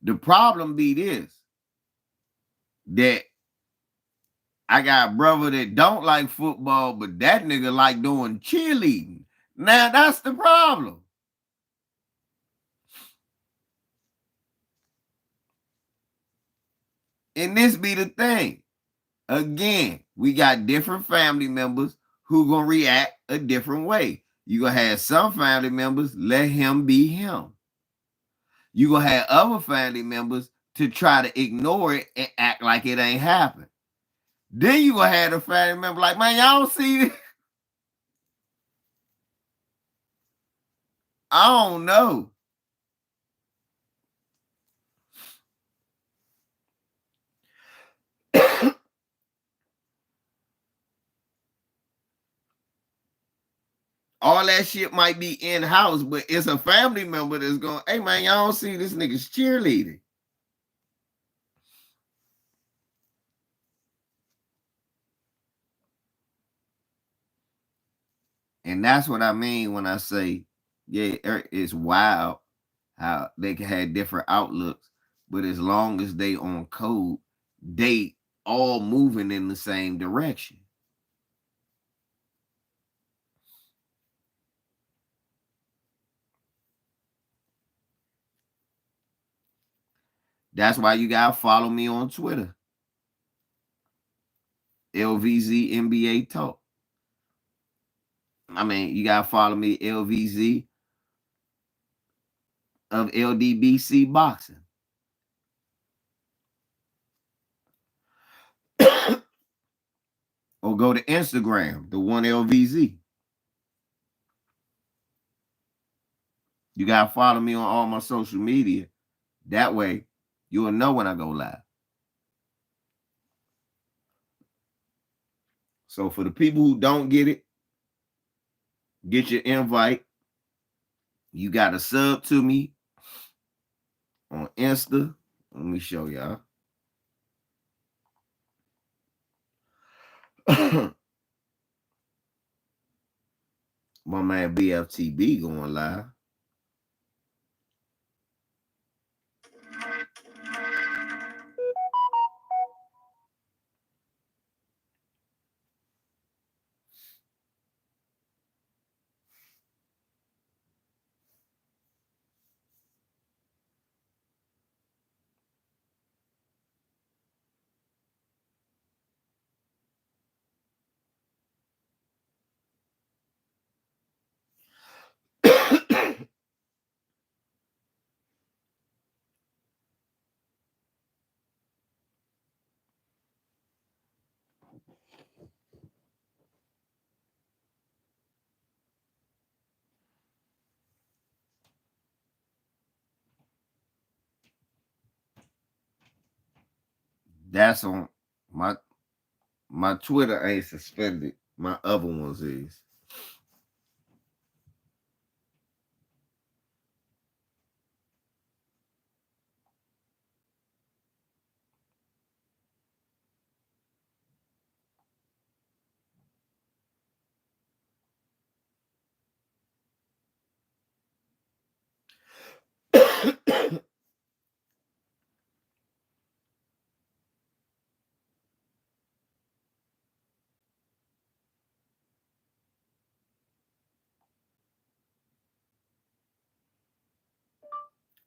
The problem be this, that I got a brother that don't like football, but that nigga like doing cheerleading. Now that's the problem. And this be the thing. Again, we got different family members who gonna react a different way. You gonna have some family members let him be him. You gonna have other family members to try to ignore it and act like it ain't happened. Then you gonna have a family member like, man, y'all don't see it. I don't know. All that shit might be in house, but it's a family member that's going, hey man, y'all don't see this nigga's cheerleading. And that's what I mean when I say, yeah, it's wild how they can have different outlooks, but as long as they on code, they all moving in the same direction. That's why you gotta follow me on Twitter. LVZ NBA Talk. I mean, you gotta follow me, LVZ of LDBC Boxing. Or go to Instagram, the one LVZ. You gotta follow me on all my social media. That way, you'll know when I go live. So for the people who don't get it, get your invite. You got to sub to me on Insta. Let me show y'all. My man BFTB going live. That's on my Twitter ain't suspended. My other ones is.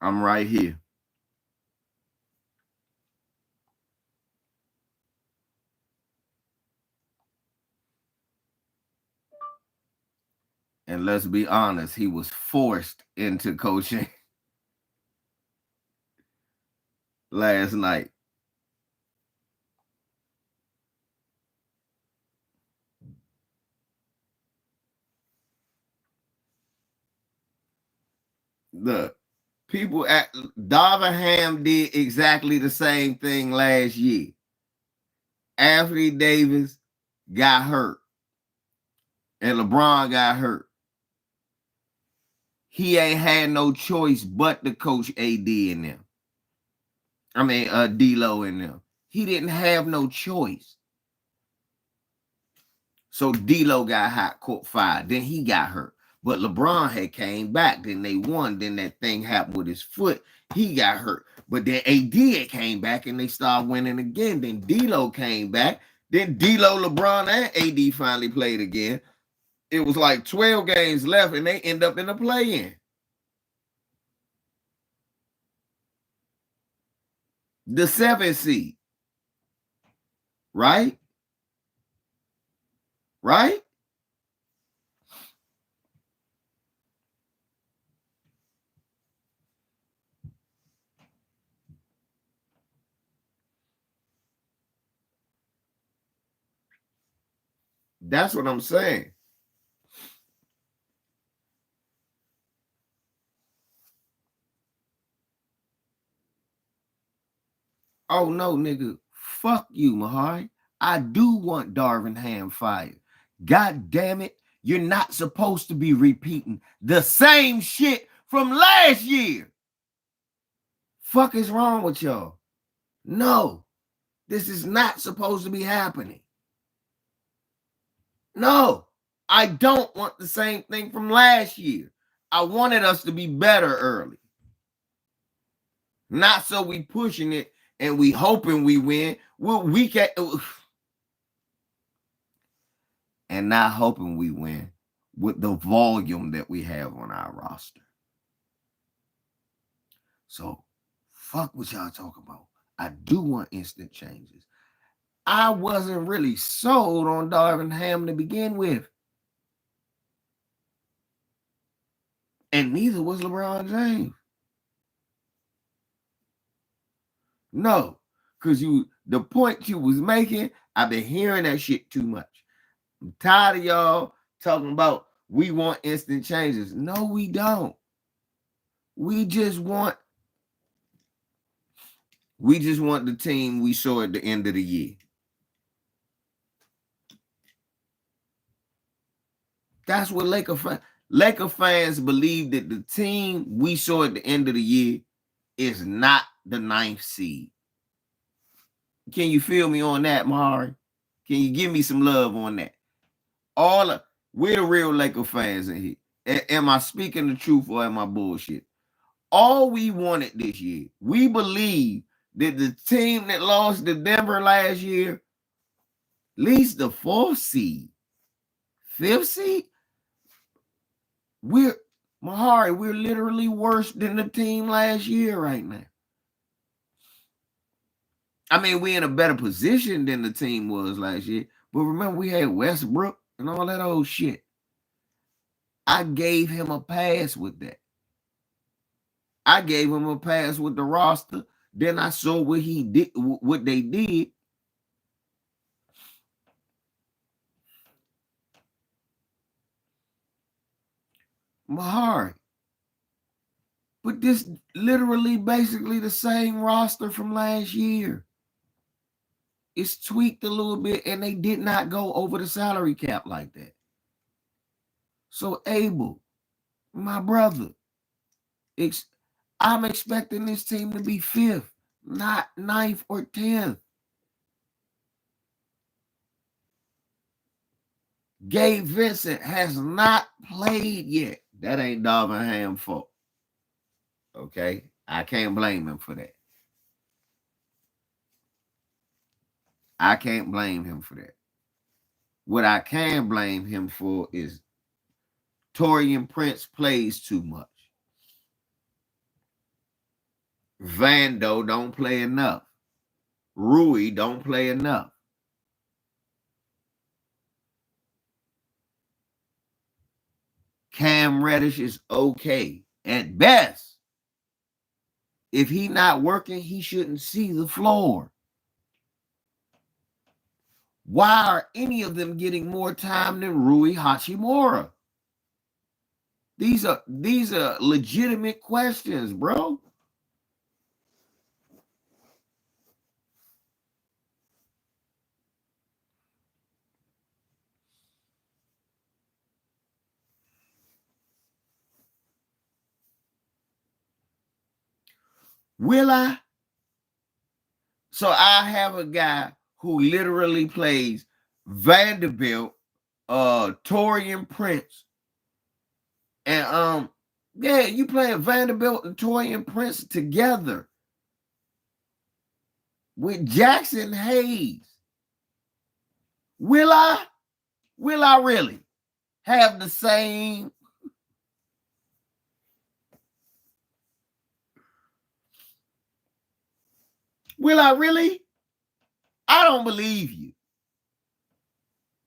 I'm right here. And let's be honest, he was forced into coaching last night. The people at Darvingham did exactly the same thing last year. Anthony Davis got hurt and LeBron got hurt. He ain't had no choice but to coach AD in them. I mean, D-Lo in them. He didn't have no choice. So D-Lo got hot, caught fire. Then he got hurt. But LeBron had came back. Then they won. Then that thing happened with his foot. He got hurt. But then AD came back and they started winning again. Then D-Lo came back. Then D-Lo, LeBron, and AD finally played again. It was like 12 games left and they end up in the play-in. The 7th seed. Right? Right? That's what I'm saying. Oh, no, nigga. Fuck you, Mahari. I do want Darvingham fired. God damn it. You're not supposed to be repeating the same shit from last year. Fuck is wrong with y'all? No, this is not supposed to be happening. No, I don't want the same thing from last year. I wanted us to be better early. Not so we pushing it and we hoping we win. We can't. And not hoping we win with the volume that we have on our roster. So, fuck what y'all talking about. I do want instant changes. I wasn't really sold on Darvingham to begin with. And neither was LeBron James. No, because the point you was making, I've been hearing that shit too much. I'm tired of y'all talking about we want instant changes. No, we don't. We just want the team we saw at the end of the year. That's what Laker fans believe, that the team we saw at the end of the year is not the 9th seed. Can you feel me on that, Mari? Can you give me some love on that? We're the real Laker fans in here. Am I speaking the truth or am I bullshit? All we wanted this year, we believe that the team that lost to Denver last year, at least the 4th seed, 5th seed, we're literally worse than the team last year right now. I mean, we're in a better position than the team was last year. But remember, we had Westbrook and all that old shit. I gave him a pass with that. I gave him a pass with the roster. Then I saw what he did, what they did. Mahari. But this literally basically the same roster from last year. It's tweaked a little bit and they did not go over the salary cap like that. So Abel, my brother, I'm expecting this team to be 5th, not 9th or 10th. Gabe Vincent has not played yet. That ain't Darvinham's fault. Okay? I can't blame him for that. I can't blame him for that. What I can blame him for is Taurean Prince plays too much. Vando don't play enough. Rui don't play enough. Cam Reddish is okay at best. If he not working, he shouldn't see the floor. Why are any of them getting more time than Rui Hachimura? These are legitimate questions, bro. Will I? So I have a guy who literally plays Vanderbilt, Torian Prince, and yeah, you playing Vanderbilt and Torian Prince together with Jackson Hayes. Will I? Will I really have the same? Will I really? I don't believe you.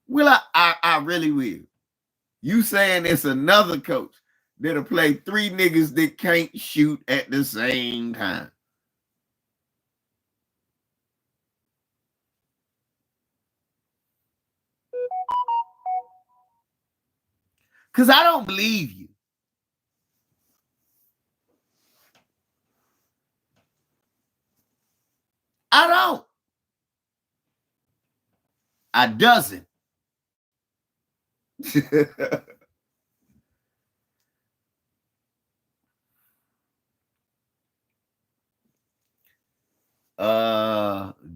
Will I? I really will. You saying it's another coach that'll play three niggas that can't shoot at the same time. Because I don't believe you. I don't. I doesn't.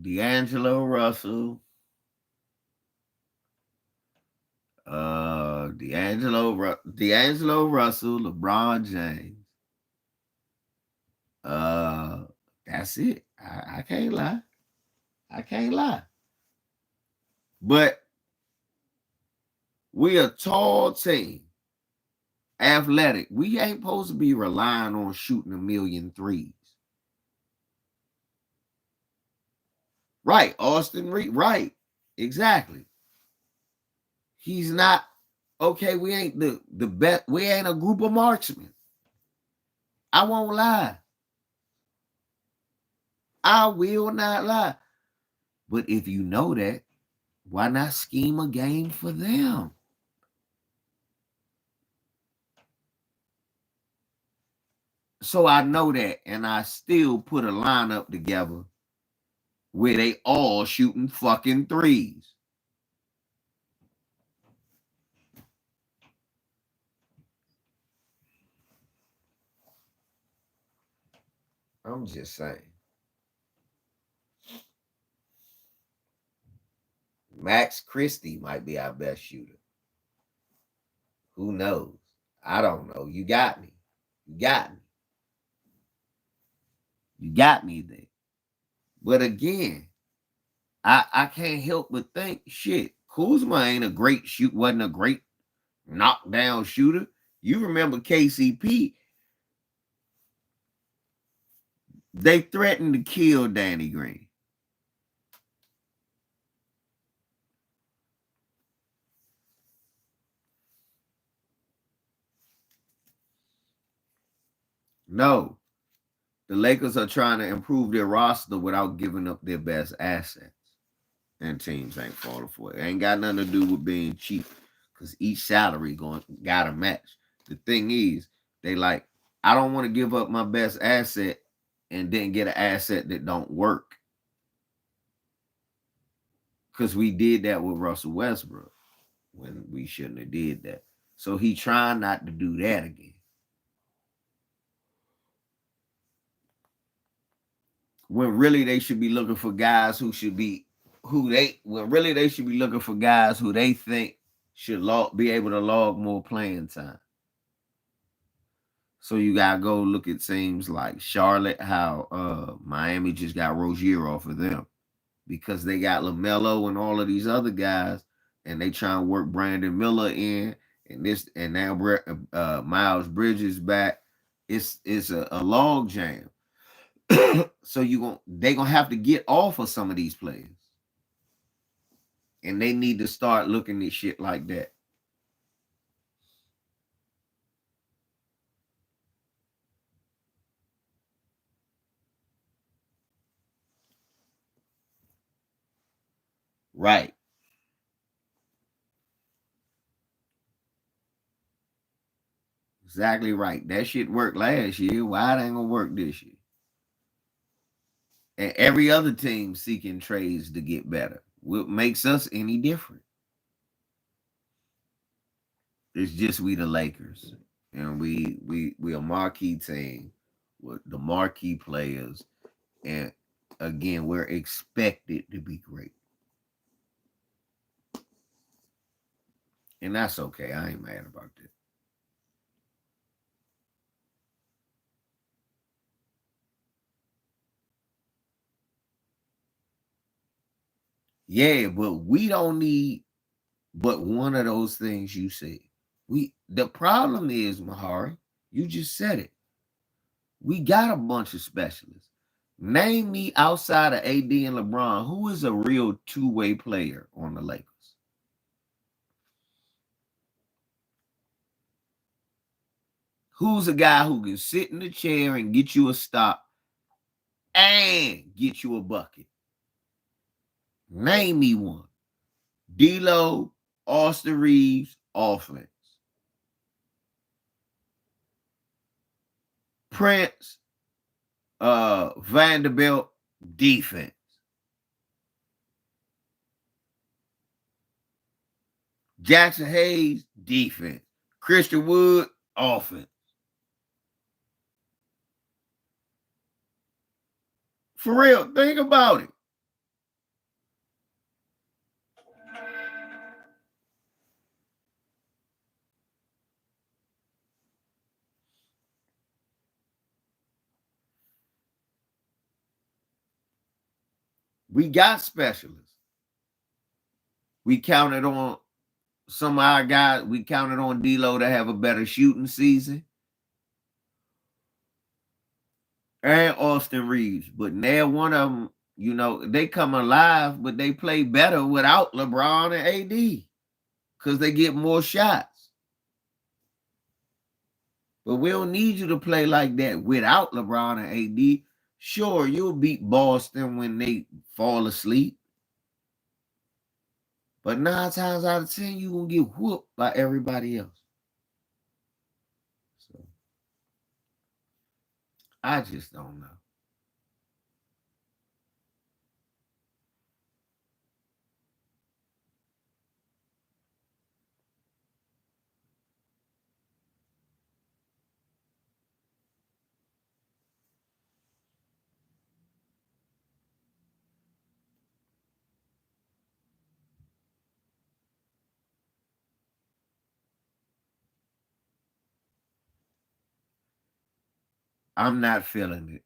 D'Angelo Russell. D'Angelo Russell, LeBron James. That's it. I can't lie. I can't lie. But we a tall team, athletic. We ain't supposed to be relying on shooting a million threes. Right, Austin Reed. Right, exactly. He's not okay. We ain't the best. We ain't a group of marksmen. I won't lie. I will not lie. But if you know that, why not scheme a game for them? So I know that, and I still put a lineup together where they all shooting fucking threes. I'm just saying. Max Christie might be our best shooter. Who knows? I don't know. You got me. You got me. You got me there. But again, I can't help but think, shit, Kuzma ain't a great wasn't a great knockdown shooter. You remember KCP? They threatened to kill Danny Green. No, the Lakers are trying to improve their roster without giving up their best assets. And teams ain't falling for it. It ain't got nothing to do with being cheap, because each salary gotta match. The thing is, they like, I don't want to give up my best asset and then get an asset that don't work. Because we did that with Russell Westbrook when we shouldn't have did that. So he trying not to do that again. When really they should be looking for guys who should be they should be looking for guys who they think should be able to log more playing time. So you gotta go look at teams like Charlotte, how Miami just got Rozier off of them because they got LaMelo and all of these other guys, and they trying to work Brandon Miller in, and now Miles Bridges back. It's a log jam. So they gonna have to get off of some of these players. And they need to start looking at shit like that. Right. Exactly right. That shit worked last year. Why it ain't gonna work this year? And every other team seeking trades to get better. What makes us any different? It's just we the Lakers. And we a marquee team with the marquee players. And again, we're expected to be great. And that's okay. I ain't mad about that. Yeah, but we don't need but one of those things you said. The problem is, Mahari, you just said it. We got a bunch of specialists. Name me outside of AD and LeBron, who is a real two-way player on the Lakers? Who's a guy who can sit in the chair and get you a stop and get you a bucket? Name me one. D'Lo, Austin Reeves, offense. Prince, Vanderbilt, defense. Jackson Hayes, defense. Christian Wood, offense. For real, think about it. We got specialists. We counted on some of our guys. We counted on D'Lo to have a better shooting season. And Austin Reeves. But now one of them, they come alive, but they play better without LeBron and AD because they get more shots. But we don't need you to play like that without LeBron and AD. Sure, you'll beat Boston when they fall asleep. But 9 times out of 10, you're going to get whooped by everybody else. So I just don't know. I'm not feeling it.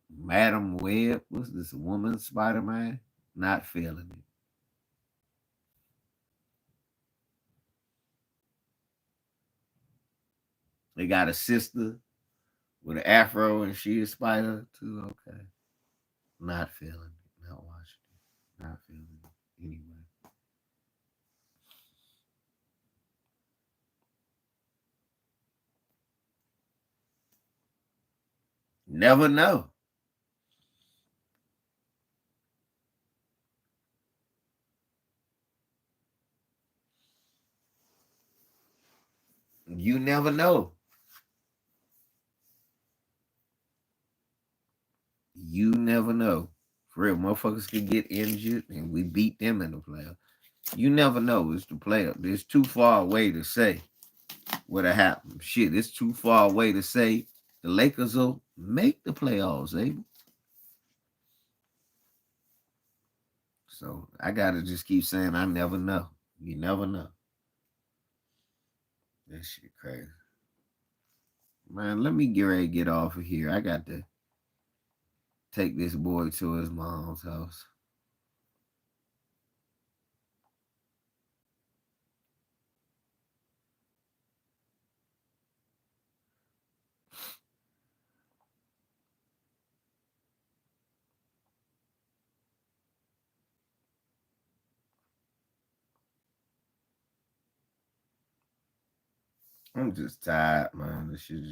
Madam Web, what's this woman Spider-Man? Not feeling it. They got a sister with an afro and she is Spider too. Okay. Not feeling it. Not watching it. Not feeling it. Anyway. Never know. You never know. You never know. For real, motherfuckers can get injured and we beat them in the playoff. You never know. It's the playoff. It's too far away to say what'll happen. Shit, it's too far away to say the Lakers will make the playoffs, Abel. So I gotta just keep saying I never know. You never know. That shit crazy. Man, let me get ready to get off of here. I got to take this boy to his mom's house. I'm just tired, man. The shit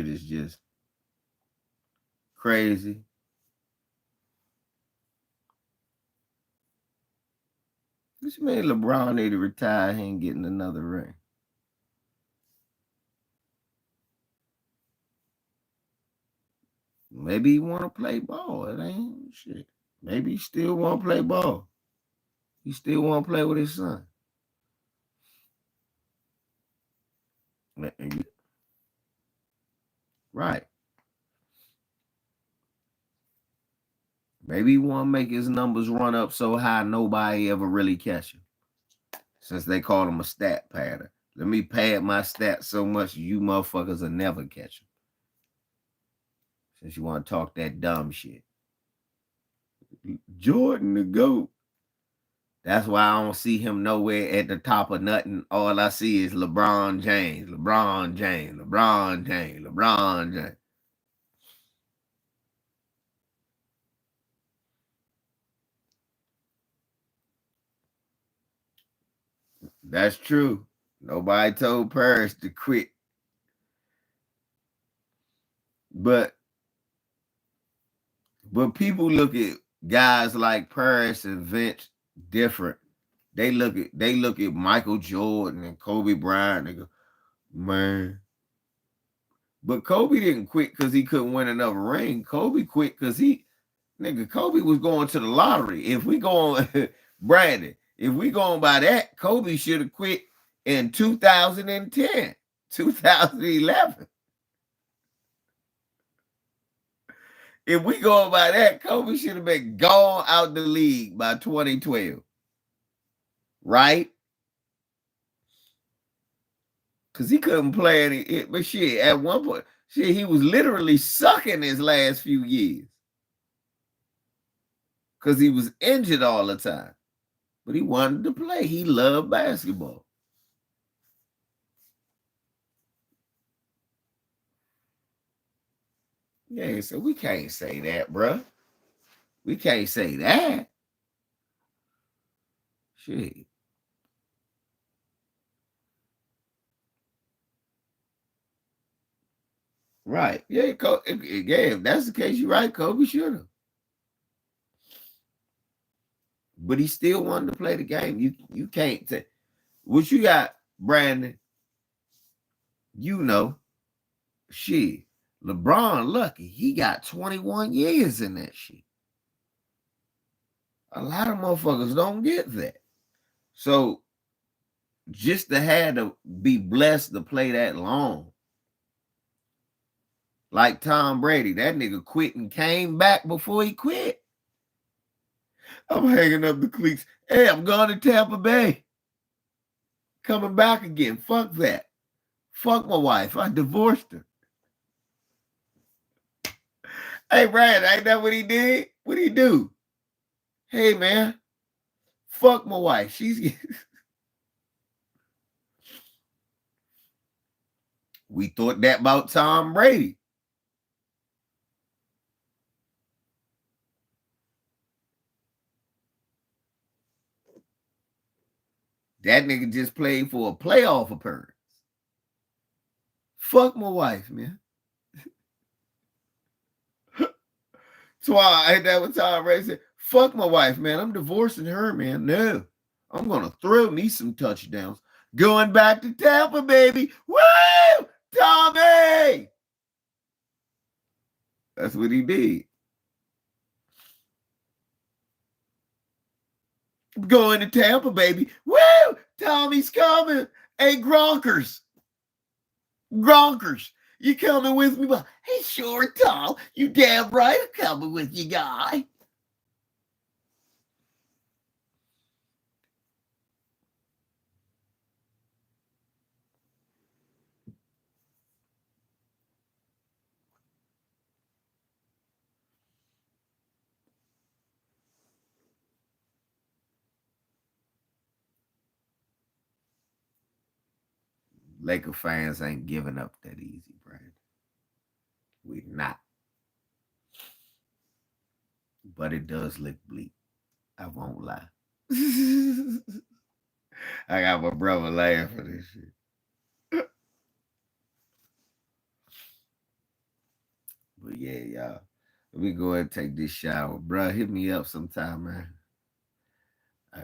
is just crazy. This man LeBron need to retire. He ain't getting another ring. Maybe he want to play ball. It ain't shit. Maybe he still want to play ball. He still want to play with his son. Right. Maybe he want to make his numbers run up so high nobody ever really catch him. Since they call him a stat padder. Let me pad my stats so much you motherfuckers will never catch him. Since you want to talk that dumb shit. Jordan the GOAT. That's why I don't see him nowhere at the top of nothing. All I see is LeBron James, LeBron James, LeBron James, LeBron James. That's true. Nobody told Paris to quit. But people look at guys like Paris and Vince different. They look at Michael Jordan and Kobe Bryant. They go, man. But Kobe didn't quit because he couldn't win another ring. Kobe quit because Kobe was going to the lottery. If we go on, Brandon, if we going by that, Kobe should have quit in 2010, 2011. If we go by that, Kobe should have been gone out the league by 2012. Right? Because he couldn't play any. But shit, at one point, he was literally sucking his last few years. Because he was injured all the time. But he wanted to play. He loved basketball. Yeah, so we can't say that, bruh. We can't say that. Shit. Right. Yeah, if that's the case, you're right. Kobe should have. But he still wanted to play the game. You can't say what you got, Brandon. You know, shit. LeBron lucky. He got 21 years in that shit. A lot of motherfuckers don't get that. So just to have to be blessed to play that long. Like Tom Brady, that nigga quit and came back before he quit. I'm hanging up the cleats. Hey, I'm going to Tampa Bay. Coming back again. Fuck that. Fuck my wife. I divorced her. Hey, Brad, ain't that what he did? What'd he do? Hey, man, fuck my wife. We thought that about Tom Brady. That nigga just played for a playoff appearance. Fuck my wife, man. So ain't that what Tom Brady said? Fuck my wife, man. I'm divorcing her, man. No, I'm gonna throw me some touchdowns. Going back to Tampa, baby. Woo! Tommy! That's what he did. Going to Tampa, baby. Woo! Tommy's coming. Hey, Gronkers. You coming with me? Hey, sure, Tom. You damn right I'm coming with you, guy. Laker fans ain't giving up that easy, Brad. We're not. But it does look bleak. I won't lie. I got my brother laughing for this shit. But yeah, y'all. Let me go ahead and take this shower. Bruh, hit me up sometime, man.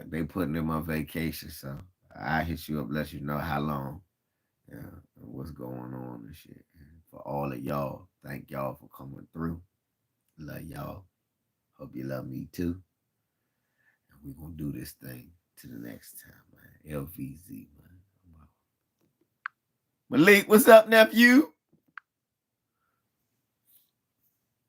They putting in my vacation, so I hit you up, let you know how long, yeah, and what's going on and shit. And for all of y'all, thank y'all for coming through. Love y'all. Hope you love me too. And we gonna do this thing to the next time, man. LVZ, man. Malik, what's up, nephew?